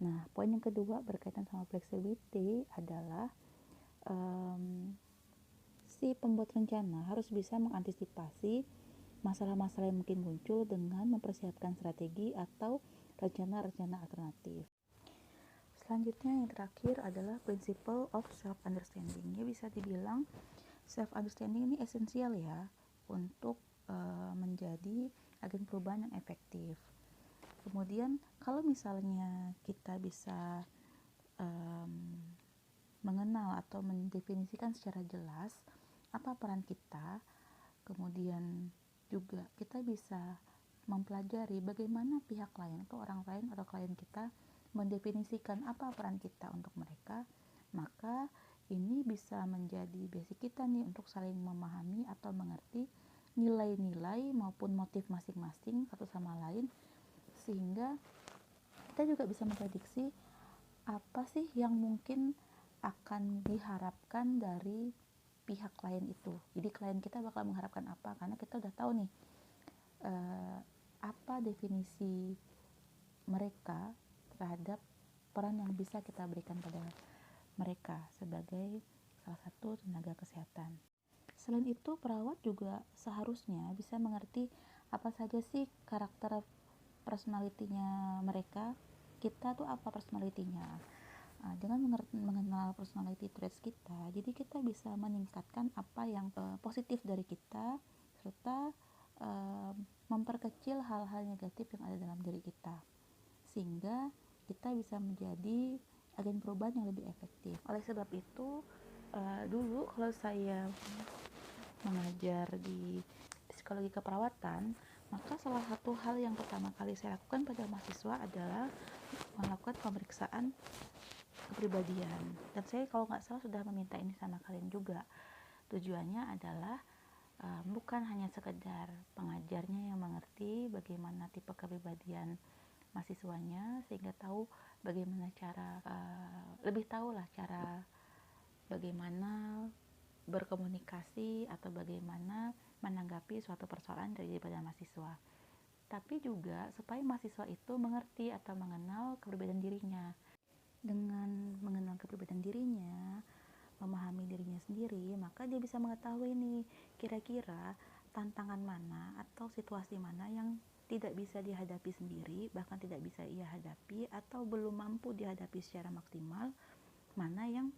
Nah, poin yang kedua berkaitan sama flexibility adalah si pembuat rencana harus bisa mengantisipasi masalah-masalah yang mungkin muncul dengan mempersiapkan strategi atau rencana-rencana alternatif. Selanjutnya yang terakhir adalah principle of self-understanding. Ya bisa dibilang self-understanding ini esensial ya untuk menjadi agen perubahan yang efektif. Kemudian kalau misalnya kita bisa mengenal atau mendefinisikan secara jelas apa peran kita, kemudian juga kita bisa mempelajari bagaimana pihak lain atau orang lain atau klien kita mendefinisikan apa peran kita untuk mereka, maka ini bisa menjadi basic kita nih untuk saling memahami atau mengerti nilai-nilai maupun motif masing-masing satu sama lain, sehingga kita juga bisa memprediksi apa sih yang mungkin akan diharapkan dari pihak klien itu. Jadi klien kita bakal mengharapkan apa, karena kita udah tahu nih apa definisi mereka terhadap peran yang bisa kita berikan pada mereka sebagai salah satu tenaga kesehatan. Selain itu, perawat juga seharusnya bisa mengerti apa saja sih karakter personality-nya mereka. Kita tuh apa personality-nya. Dengan mengenal personality traits kita, jadi kita bisa meningkatkan apa yang positif dari kita, serta memperkecil hal-hal negatif yang ada dalam diri kita, sehingga kita bisa menjadi agen perubahan yang lebih efektif. Oleh sebab itu, dulu kalau saya mengajar di psikologi keperawatan, maka salah satu hal yang pertama kali saya lakukan pada mahasiswa adalah melakukan pemeriksaan kepribadian. Dan saya kalau nggak salah sudah meminta ini sama kalian juga. Tujuannya adalah bukan hanya sekedar pengajarnya yang mengerti bagaimana tipe kepribadian mahasiswanya, sehingga tahu bagaimana cara lebih tahu lah cara bagaimana berkomunikasi atau bagaimana menanggapi suatu persoalan daripada mahasiswa, tapi juga supaya mahasiswa itu mengerti atau mengenal kepribadian dirinya. Dengan mengenal kepribadian dirinya, memahami dirinya sendiri, maka dia bisa mengetahui nih kira-kira tantangan mana atau situasi mana yang tidak bisa dihadapi sendiri, bahkan tidak bisa ia hadapi atau belum mampu dihadapi secara maksimal, mana yang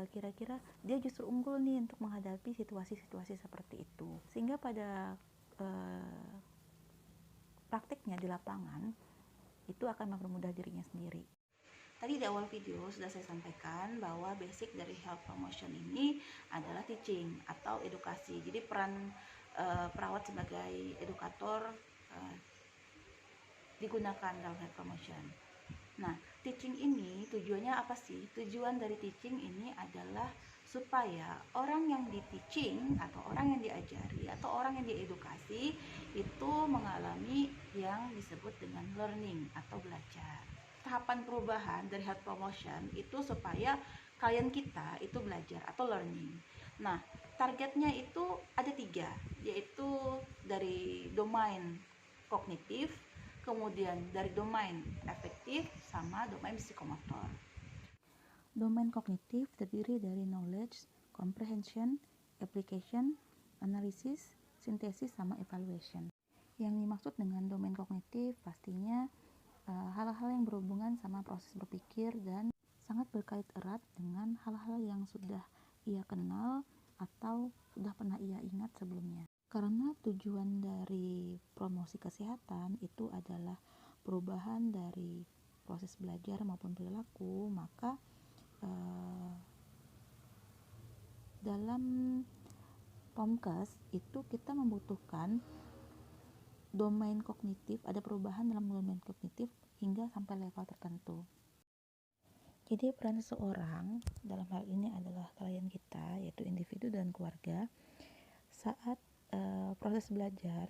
kira-kira dia justru unggul nih untuk menghadapi situasi-situasi seperti itu. Sehingga pada prakteknya di lapangan itu akan mempermudah dirinya sendiri. Tadi di awal video sudah saya sampaikan bahwa basic dari health promotion ini adalah teaching atau edukasi. Jadi peran perawat sebagai edukator digunakan dalam health promotion. Nah, teaching ini tujuannya apa sih? Tujuan dari teaching ini adalah supaya orang yang di teaching atau orang yang diajari atau orang yang diedukasi itu mengalami yang disebut dengan learning atau belajar. Tahapan perubahan dari health promotion itu supaya klien kita itu belajar atau learning. Nah, targetnya itu ada 3, yaitu dari domain kognitif, kemudian dari domain efektif, sama domain psikomotor. Domain kognitif terdiri dari knowledge, comprehension, application, analysis, sintesis, sama evaluation. Yang dimaksud dengan domain kognitif pastinya hal-hal yang berhubungan sama proses berpikir dan sangat berkait erat dengan hal-hal yang sudah ia kenal atau sudah pernah ia ingat sebelumnya. Karena tujuan dari promosi kesehatan itu adalah perubahan dari proses belajar maupun perilaku, maka dalam POMKes itu kita membutuhkan domain kognitif, ada perubahan dalam domain kognitif hingga sampai level tertentu. Jadi peran seseorang dalam hal ini adalah klien kita, yaitu individu dan keluarga, saat proses belajar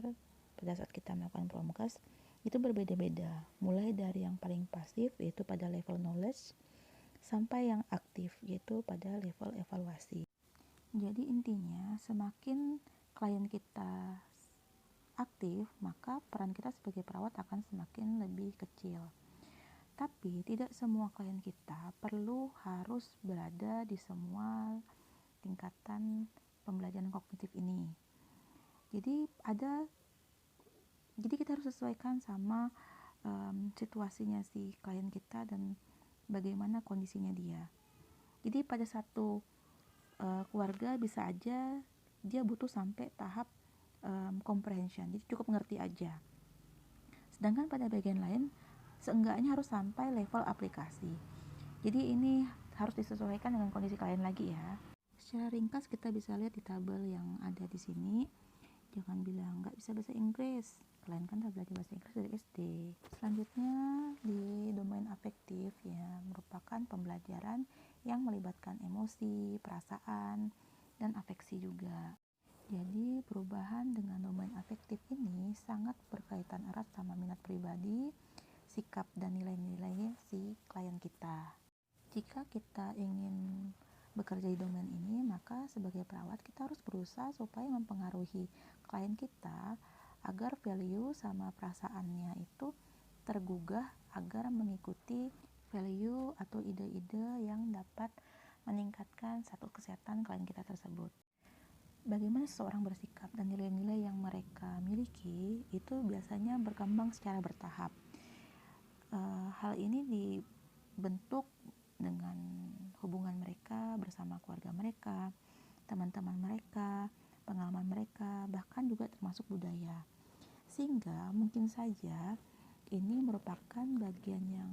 pada saat kita melakukan POMKes itu berbeda-beda, mulai dari yang paling pasif yaitu pada level knowledge sampai yang aktif yaitu pada level evaluasi. Jadi intinya semakin klien kita aktif, maka peran kita sebagai perawat akan semakin lebih kecil. Tapi tidak semua klien kita perlu harus berada di semua tingkatan pembelajaran kognitif ini. Jadi kita harus sesuaikan sama situasinya si klien kita dan bagaimana kondisinya dia. Jadi pada satu keluarga bisa aja dia butuh sampai tahap comprehension, jadi cukup mengerti aja. Sedangkan pada bagian lain seenggaknya harus sampai level aplikasi. Jadi ini harus disesuaikan dengan kondisi klien lagi ya. Secara ringkas kita bisa lihat di tabel yang ada di sini. Jangan bilang nggak bisa bahasa Inggris, kalian kan udah belajar bahasa Inggris dari SD. Selanjutnya di domain afektif ya, merupakan pembelajaran yang melibatkan emosi, perasaan, dan afeksi juga. Jadi perubahan dengan domain afektif ini sangat berkaitan erat sama minat pribadi, sikap dan nilai-nilai si klien kita. Jika kita ingin bekerja di domain ini, maka sebagai perawat kita harus berusaha supaya mempengaruhi klien kita agar value sama perasaannya itu tergugah agar mengikuti value atau ide-ide yang dapat meningkatkan status kesehatan klien kita tersebut. Bagaimana seseorang bersikap dan nilai-nilai yang mereka miliki itu biasanya berkembang secara bertahap. Hal ini dibentuk dengan hubungan mereka bersama keluarga mereka, teman-teman mereka, pengalaman mereka, bahkan juga termasuk budaya. Sehingga mungkin saja ini merupakan bagian yang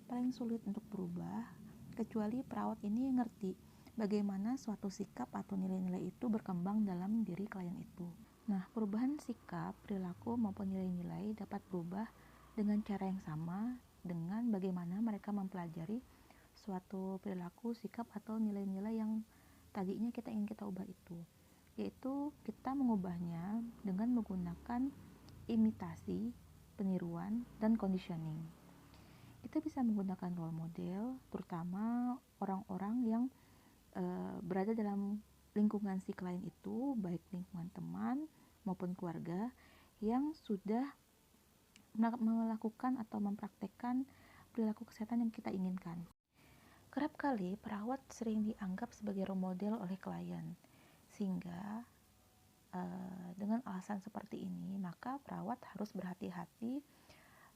paling sulit untuk berubah, kecuali perawat ini ngerti bagaimana suatu sikap atau nilai-nilai itu berkembang dalam diri klien itu. Nah, perubahan sikap, perilaku maupun nilai-nilai dapat berubah dengan cara yang sama dengan bagaimana mereka mempelajari suatu perilaku, sikap atau nilai-nilai yang tadinya kita ingin kita ubah itu. Yaitu kita mengubahnya dengan menggunakan imitasi, peniruan, dan conditioning. Kita bisa menggunakan role model, terutama orang-orang yang berada dalam lingkungan si klien itu, baik lingkungan teman maupun keluarga yang sudah melakukan atau mempraktekkan perilaku kesehatan yang kita inginkan. Kerap kali perawat sering dianggap sebagai role model oleh klien, sehingga dengan alasan seperti ini maka perawat harus berhati-hati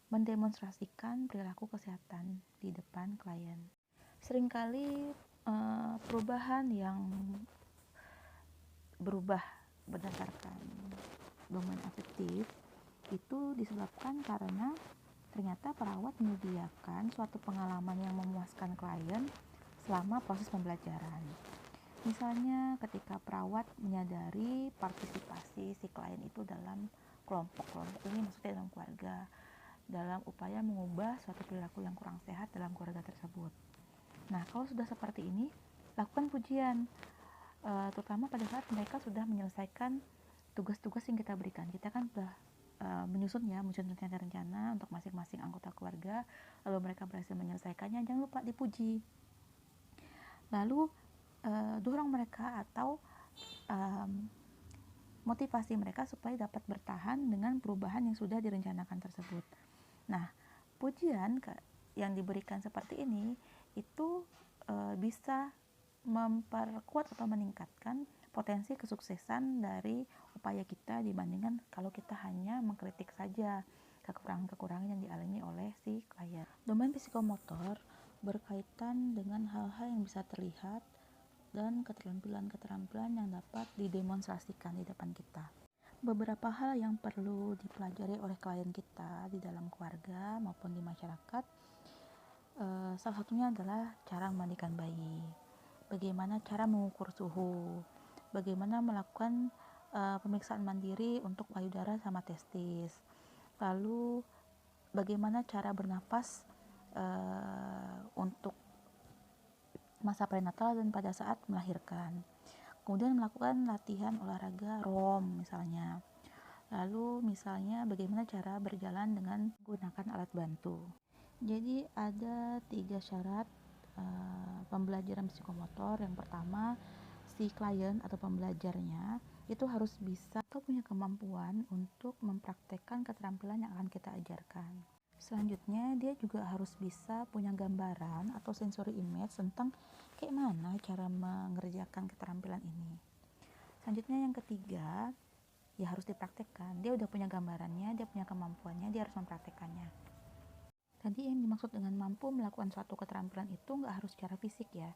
mendemonstrasikan perilaku kesehatan di depan klien. Seringkali perubahan yang berubah berdasarkan domain afektif itu disebabkan karena ternyata perawat menyediakan suatu pengalaman yang memuaskan klien selama proses pembelajaran. Misalnya ketika perawat menyadari partisipasi si klien itu dalam kelompok-kelompok ini, maksudnya dalam keluarga, dalam upaya mengubah suatu perilaku yang kurang sehat dalam keluarga tersebut. Nah, kalau sudah seperti ini, lakukan pujian, terutama pada saat mereka sudah menyelesaikan tugas-tugas yang kita berikan. Kita kan sudah menyusun rencana-rencana untuk masing-masing anggota keluarga, lalu mereka berhasil menyelesaikannya, jangan lupa dipuji. Lalu dorong mereka atau motivasi mereka supaya dapat bertahan dengan perubahan yang sudah direncanakan tersebut. Nah, pujian yang diberikan seperti ini itu bisa memperkuat atau meningkatkan potensi kesuksesan dari upaya kita dibandingkan kalau kita hanya mengkritik saja kekurangan-kekurangan yang dialami oleh si klien. Domain psikomotor berkaitan dengan hal-hal yang bisa terlihat dan keterampilan-keterampilan yang dapat didemonstrasikan di depan kita. Beberapa hal yang perlu dipelajari oleh klien kita di dalam keluarga maupun di masyarakat, salah satunya adalah cara memandikan bayi, bagaimana cara mengukur suhu, bagaimana melakukan pemeriksaan mandiri untuk payudara sama testis, lalu bagaimana cara bernafas untuk masa prenatal dan pada saat melahirkan. Kemudian melakukan latihan olahraga ROM misalnya. Lalu misalnya bagaimana cara berjalan dengan menggunakan alat bantu. Jadi ada 3 syarat pembelajaran psikomotor. Yang pertama, si klien atau pembelajarnya itu harus bisa atau punya kemampuan untuk mempraktekkan keterampilan yang akan kita ajarkan. Selanjutnya, dia juga harus bisa punya gambaran atau sensory image tentang kayak mana cara mengerjakan keterampilan ini. Selanjutnya yang ketiga, ya harus dipraktekkan. Dia udah punya gambarannya, dia punya kemampuannya, dia harus mempraktekkannya. Tadi yang dimaksud dengan mampu melakukan suatu keterampilan itu nggak harus secara fisik ya,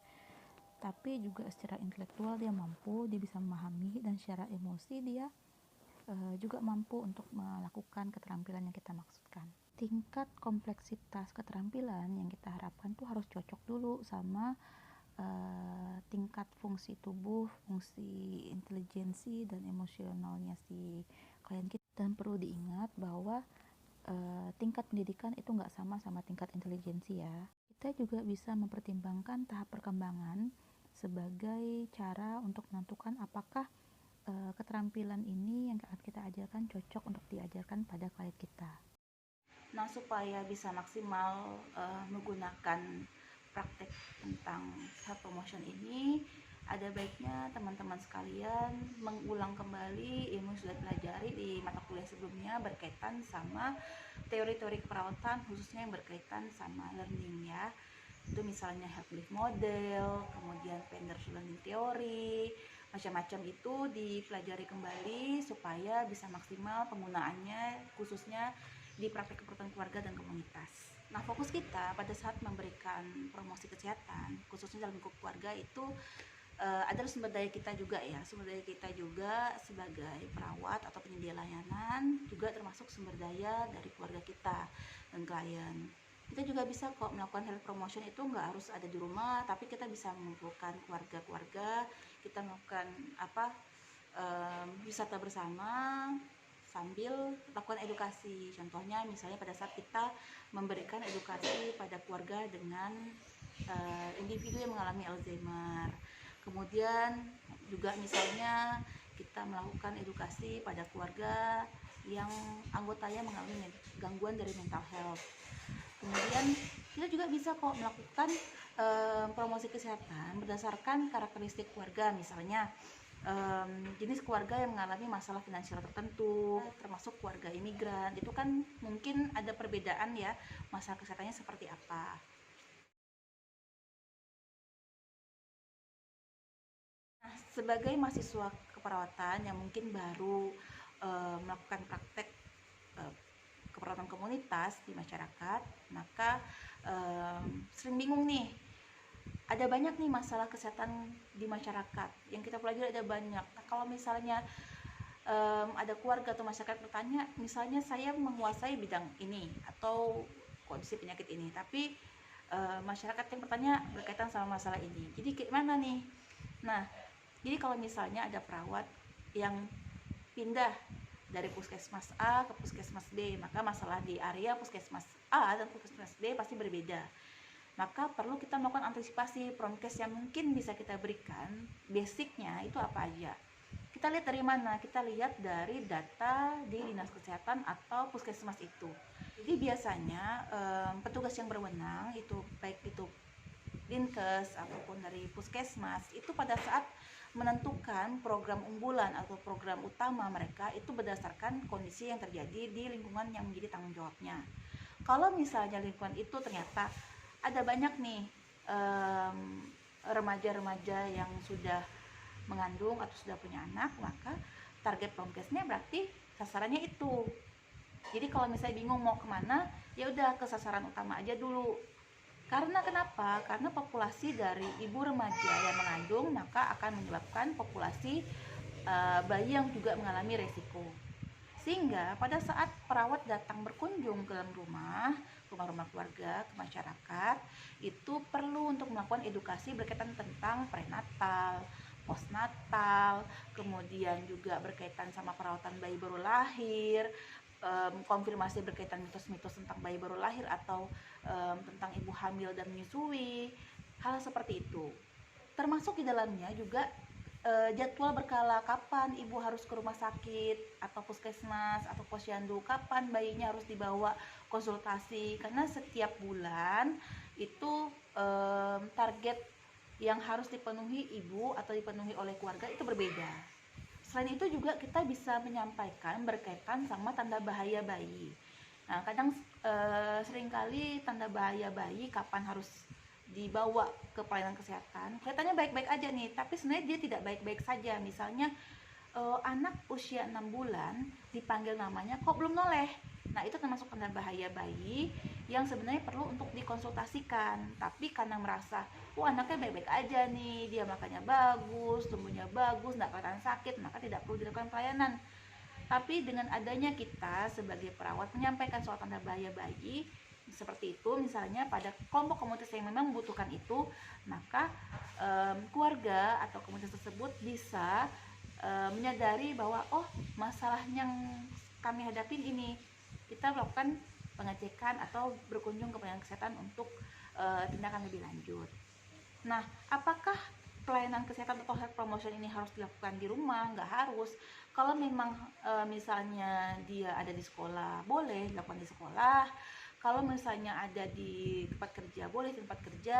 tapi juga secara intelektual dia mampu, dia bisa memahami, dan secara emosi dia juga mampu untuk melakukan keterampilan yang kita maksudkan. Tingkat kompleksitas keterampilan yang kita harapkan tuh harus cocok dulu sama tingkat fungsi tubuh, fungsi intelijensi dan emosionalnya si klien kita. Dan perlu diingat bahwa tingkat pendidikan itu nggak sama tingkat intelijensi ya. Kita juga bisa mempertimbangkan tahap perkembangan sebagai cara untuk menentukan apakah keterampilan ini yang akan kita ajarkan cocok untuk diajarkan pada klien kita. Nah, supaya bisa maksimal menggunakan praktek tentang health promotion ini, ada baiknya teman-teman sekalian mengulang kembali ilmu yang sudah dipelajari di mata kuliah sebelumnya berkaitan sama teori-teori keperawatan, khususnya yang berkaitan sama learning ya. Itu misalnya health belief model, kemudian Pender's learning theory, macam-macam itu dipelajari kembali supaya bisa maksimal penggunaannya, khususnya di praktek keperawatan keluarga dan komunitas. Nah, fokus kita pada saat memberikan promosi kesehatan, khususnya dalam lingkup keluarga itu adalah sumber daya kita juga ya. Sumber daya kita juga sebagai perawat atau penyedia layanan, juga termasuk sumber daya dari keluarga kita dan klien. Kita juga bisa kok melakukan health promotion itu nggak harus ada di rumah, tapi kita bisa mengumpulkan keluarga-keluarga, kita melakukan wisata bersama sambil lakukan edukasi. Contohnya misalnya pada saat kita memberikan edukasi pada keluarga dengan individu yang mengalami Alzheimer. Kemudian juga misalnya kita melakukan edukasi pada keluarga yang anggotanya mengalami gangguan dari mental health. Kemudian kita juga bisa kok melakukan promosi kesehatan berdasarkan karakteristik keluarga, misalnya jenis keluarga yang mengalami masalah finansial tertentu, termasuk keluarga imigran. Itu kan mungkin ada perbedaan ya, masalah kesehatannya seperti apa. Nah, sebagai mahasiswa keperawatan yang mungkin baru melakukan praktek keperawatan komunitas di masyarakat, maka sering bingung nih, ada banyak nih masalah kesehatan di masyarakat yang kita pelajari, ada banyak. Nah, kalau misalnya ada keluarga atau masyarakat bertanya, misalnya saya menguasai bidang ini atau kondisi penyakit ini, tapi masyarakat yang bertanya berkaitan sama masalah ini, jadi gimana nih? Nah, jadi kalau misalnya ada perawat yang pindah dari puskesmas A ke puskesmas B, maka masalah di area puskesmas A dan puskesmas B pasti berbeda. Maka perlu kita melakukan antisipasi promkes yang mungkin bisa kita berikan. Basicnya itu apa aja? Kita lihat dari mana? Kita lihat dari data di dinas kesehatan atau puskesmas itu. Jadi biasanya petugas yang berwenang itu, baik itu dinkes ataupun dari puskesmas, itu pada saat menentukan program unggulan atau program utama mereka itu berdasarkan kondisi yang terjadi di lingkungan yang menjadi tanggung jawabnya. Kalau misalnya lingkungan itu ternyata ada banyak nih remaja-remaja yang sudah mengandung atau sudah punya anak, maka target promkesnya berarti sasarannya itu. Jadi kalau misalnya bingung mau kemana, ya udah ke sasaran utama aja dulu. Karena kenapa? Karena populasi dari ibu remaja yang mengandung maka akan menyebabkan populasi bayi yang juga mengalami resiko. Sehingga pada saat perawat datang berkunjung ke dalam rumah-rumah keluarga, ke masyarakat, itu perlu untuk melakukan edukasi berkaitan tentang prenatal, postnatal, kemudian juga berkaitan sama perawatan bayi baru lahir, konfirmasi berkaitan mitos-mitos tentang bayi baru lahir atau tentang ibu hamil dan menyusui, hal seperti itu. Termasuk di dalamnya juga jadwal berkala, kapan ibu harus ke rumah sakit atau puskesmas atau posyandu, kapan bayinya harus dibawa konsultasi, karena setiap bulan itu target yang harus dipenuhi ibu atau dipenuhi oleh keluarga itu berbeda. Selain itu juga kita bisa menyampaikan berkaitan sama tanda bahaya bayi. Nah, kadang seringkali tanda bahaya bayi kapan harus dibawa ke pelayanan kesehatan, kelihatannya baik-baik aja nih, tapi sebenarnya dia tidak baik-baik saja. Misalnya anak usia 6 bulan dipanggil namanya kok belum noleh. Nah, itu termasuk tanda bahaya bayi yang sebenarnya perlu untuk dikonsultasikan. Tapi karena merasa, anaknya baik-baik aja nih, dia makannya bagus, tumbuhnya bagus, nggak kelihatan sakit, maka tidak perlu dilakukan pelayanan. Tapi dengan adanya kita sebagai perawat menyampaikan soal tanda bahaya bayi seperti itu, misalnya pada kelompok komunitas yang memang membutuhkan itu, maka keluarga atau komunitas tersebut bisa menyadari bahwa masalah yang kami hadapin ini, kita melakukan pengecekan atau berkunjung ke pelayanan kesehatan untuk tindakan lebih lanjut. Nah, apakah pelayanan kesehatan atau health promotion ini harus dilakukan di rumah, nggak harus. Kalau memang misalnya dia ada di sekolah, boleh dilakukan di sekolah. Kalau misalnya ada di tempat kerja, boleh di tempat kerja.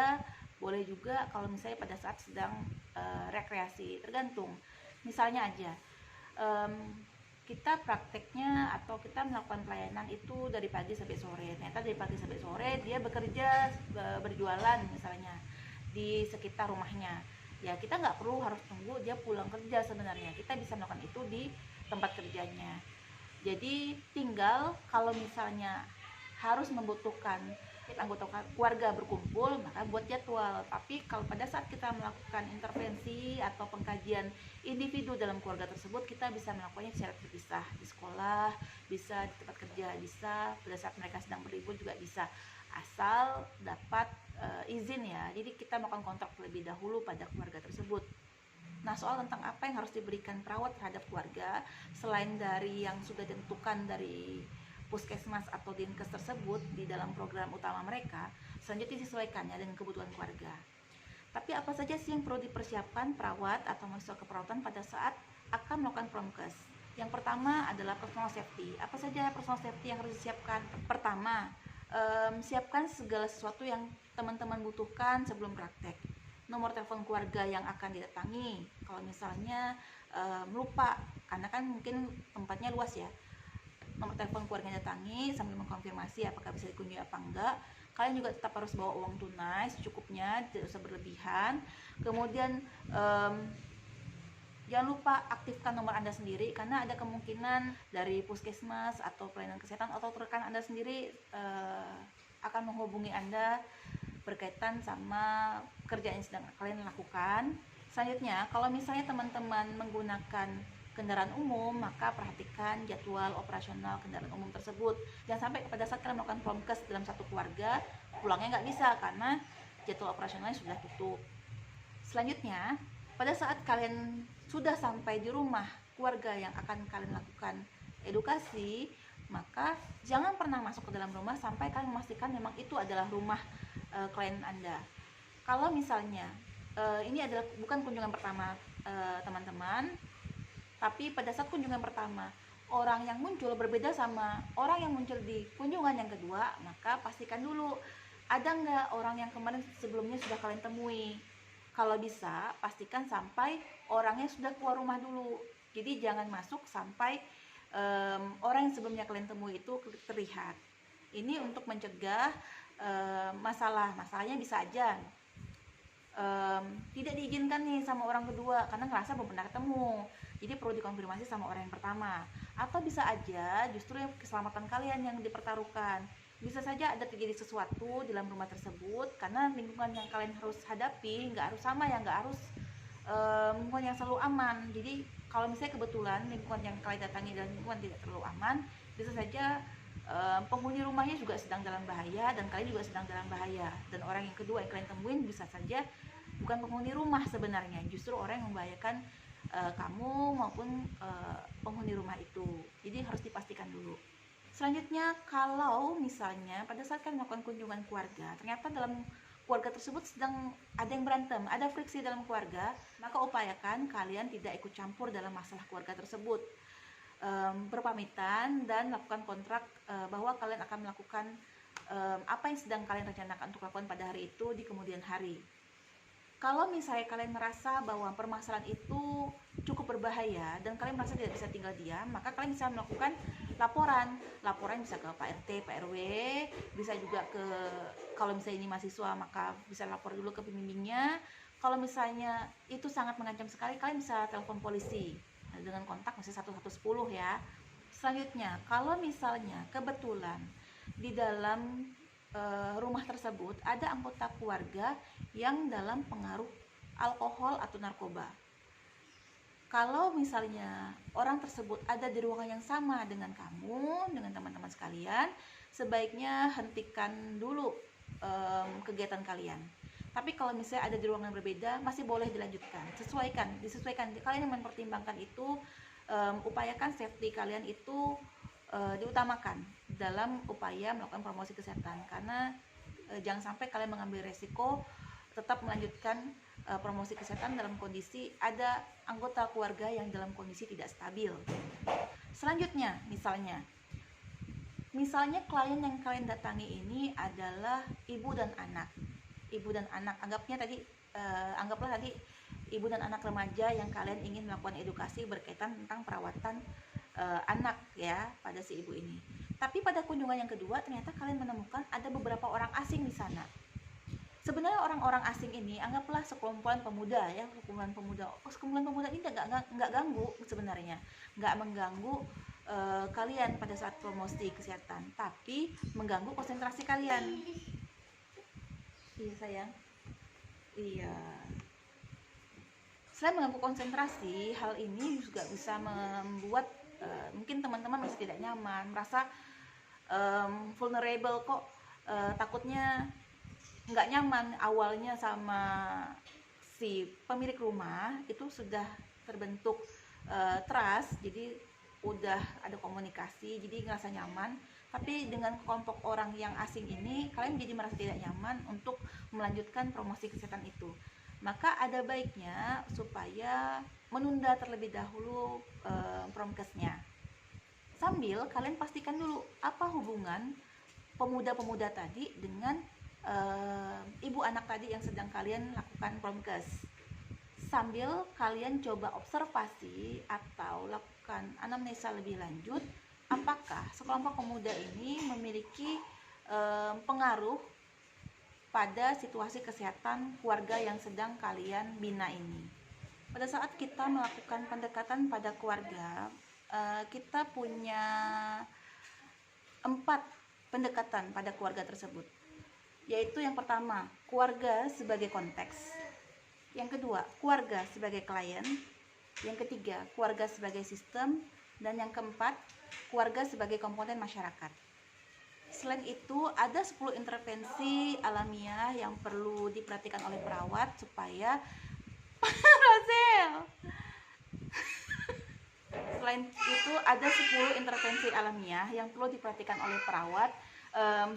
Boleh juga kalau misalnya pada saat sedang rekreasi, tergantung. Misalnya aja, kita prakteknya atau kita melakukan pelayanan itu dari pagi sampai sore. Ternyata dari pagi sampai sore dia bekerja berjualan misalnya di sekitar rumahnya. Ya kita nggak perlu harus tunggu dia pulang kerja sebenarnya. Kita bisa melakukan itu di tempat kerjanya. Jadi tinggal kalau misalnya harus membutuhkan anggota keluarga berkumpul, maka buat jadwal. Tapi kalau pada saat kita melakukan intervensi atau pengkajian individu dalam keluarga tersebut, kita bisa melakukannya secara terpisah, di sekolah, bisa di tempat kerja, bisa pada saat mereka sedang berlibur juga bisa, asal dapat izin ya. Jadi kita melakukan kontak terlebih dahulu pada keluarga tersebut. Nah, soal tentang apa yang harus diberikan perawat terhadap keluarga selain dari yang sudah ditentukan dari puskesmas atau dinkes tersebut di dalam program utama mereka, selanjutnya disesuaikannya dengan kebutuhan keluarga. Tapi apa saja sih yang perlu dipersiapkan perawat atau mahasiswa keperawatan pada saat akan melakukan promkes? Yang pertama adalah personal safety. Apa saja personal safety yang harus disiapkan? Pertama, siapkan segala sesuatu yang teman-teman butuhkan sebelum praktek. Nomor telepon keluarga yang akan didatangi. Kalau misalnya lupa, karena kan mungkin tempatnya luas ya. Nomor telepon keluarga datangi sambil mengkonfirmasi apakah bisa dikunjungi apa enggak. Kalian juga tetap harus bawa uang tunai secukupnya, tidak usah berlebihan. Kemudian jangan lupa aktifkan nomor Anda sendiri, karena ada kemungkinan dari puskesmas atau pelayanan kesehatan atau rekan Anda sendiri akan menghubungi Anda berkaitan sama kerjaan yang sedang kalian lakukan. Selanjutnya, kalau misalnya teman-teman menggunakan kendaraan umum, maka perhatikan jadwal operasional kendaraan umum tersebut. Jangan sampai pada saat kalian melakukan promkes dalam satu keluarga, pulangnya nggak bisa karena jadwal operasionalnya sudah tutup. Selanjutnya, pada saat kalian sudah sampai di rumah keluarga yang akan kalian lakukan edukasi, maka jangan pernah masuk ke dalam rumah sampai kalian memastikan memang itu adalah rumah klien Anda. Kalau misalnya ini adalah bukan kunjungan pertama teman-teman, tapi pada saat kunjungan pertama orang yang muncul berbeda sama orang yang muncul di kunjungan yang kedua, maka pastikan dulu ada nggak orang yang kemarin sebelumnya sudah kalian temui. Kalau bisa pastikan sampai orangnya sudah keluar rumah dulu. Jadi jangan masuk sampai orang yang sebelumnya kalian temui itu terlihat. Ini untuk mencegah masalahnya bisa aja tidak diizinkan nih sama orang kedua karena ngerasa belum pernah ketemu, jadi perlu dikonfirmasi sama orang yang pertama. Atau bisa aja justru keselamatan kalian yang dipertaruhkan. Bisa saja ada terjadi sesuatu di dalam rumah tersebut karena lingkungan yang kalian harus hadapi nggak harus sama ya, nggak harus lingkungan yang selalu aman. Jadi kalau misalnya kebetulan lingkungan yang kalian datangi dan lingkungan tidak terlalu aman, bisa saja penghuni rumahnya juga sedang dalam bahaya dan kalian juga sedang dalam bahaya, dan orang yang kedua yang kalian temuin bisa saja bukan penghuni rumah sebenarnya, justru orang yang membahayakan kamu maupun penghuni rumah itu. Jadi harus dipastikan dulu. Selanjutnya, kalau misalnya pada saat kalian melakukan kunjungan keluarga, ternyata dalam keluarga tersebut sedang ada yang berantem, ada friksi dalam keluarga, maka upayakan kalian tidak ikut campur dalam masalah keluarga tersebut. Berpamitan dan lakukan kontrak bahwa kalian akan melakukan apa yang sedang kalian rencanakan untuk lakukan pada hari itu di kemudian hari. Kalau misalnya kalian merasa bahwa permasalahan itu cukup berbahaya dan kalian merasa tidak bisa tinggal diam, maka kalian bisa melakukan laporan bisa ke Pak RT, Pak RW, bisa juga ke, kalau misalnya ini mahasiswa maka bisa lapor dulu ke pembimbingnya. Kalau misalnya itu sangat mengancam sekali, kalian bisa telepon polisi dengan kontak misalnya 1110 ya. Selanjutnya, kalau misalnya kebetulan di dalam rumah tersebut ada anggota keluarga yang dalam pengaruh alkohol atau narkoba. Kalau misalnya orang tersebut ada di ruangan yang sama dengan kamu, dengan teman-teman sekalian, sebaiknya hentikan dulu kegiatan kalian. Tapi kalau misalnya ada di ruangan berbeda, masih boleh dilanjutkan. Disesuaikan. Kalian yang mempertimbangkan itu, upayakan safety kalian itu diutamakan dalam upaya melakukan promosi kesehatan, karena jangan sampai kalian mengambil resiko tetap melanjutkan promosi kesehatan dalam kondisi ada anggota keluarga yang dalam kondisi tidak stabil. Selanjutnya, misalnya klien yang kalian datangi ini adalah ibu dan anak. Anggaplah tadi ibu dan anak remaja yang kalian ingin melakukan edukasi berkaitan tentang perawatan anak ya pada si ibu ini. Tapi pada kunjungan yang kedua ternyata kalian menemukan ada beberapa orang asing di sana. Sebenarnya orang-orang asing ini anggaplah sekumpulan pemuda ya, sekumpulan pemuda ini nggak ganggu sebenarnya, nggak mengganggu kalian pada saat promosi kesehatan, tapi mengganggu konsentrasi kalian. Iya sayang, iya. Selain mengganggu konsentrasi, hal ini juga bisa membuat mungkin teman-teman masih tidak nyaman, merasa vulnerable kok, takutnya nggak nyaman awalnya sama si pemilik rumah. Itu sudah terbentuk trust, jadi udah ada komunikasi, jadi ngerasa nyaman. Tapi dengan kelompok orang yang asing ini kalian jadi merasa tidak nyaman untuk melanjutkan promosi kesehatan itu. Maka ada baiknya supaya menunda terlebih dahulu promkesnya, sambil kalian pastikan dulu apa hubungan pemuda-pemuda tadi dengan ibu anak tadi yang sedang kalian lakukan promkes. Sambil kalian coba observasi atau lakukan anamnesa lebih lanjut, apakah sekelompok pemuda ini memiliki pengaruh pada situasi kesehatan keluarga yang sedang kalian bina ini. Pada saat kita melakukan pendekatan pada keluarga, kita punya 4 pendekatan pada keluarga tersebut, yaitu yang pertama, keluarga sebagai konteks, yang kedua, keluarga sebagai klien, yang ketiga, keluarga sebagai sistem, dan yang keempat, keluarga sebagai komponen masyarakat. Selain itu, ada 10 intervensi alamiah yang perlu diperhatikan oleh perawat supaya Selain itu, ada 10 intervensi alamiah yang perlu diperhatikan oleh perawat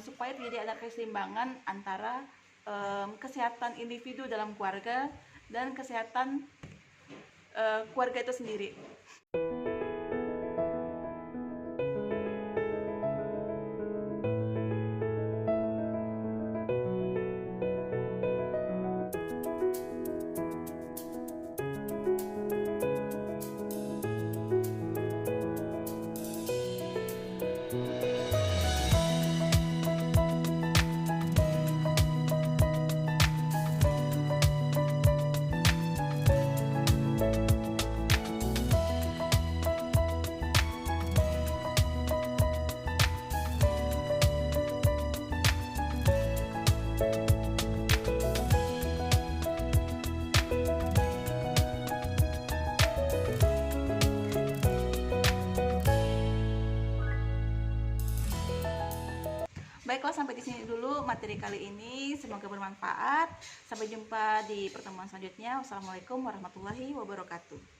supaya tidak ada keseimbangan antara kesehatan individu dalam keluarga dan kesehatan keluarga itu sendiri. Baiklah, sampai di sini dulu materi kali ini. Semoga bermanfaat. Sampai jumpa di pertemuan selanjutnya. Wassalamualaikum warahmatullahi wabarakatuh.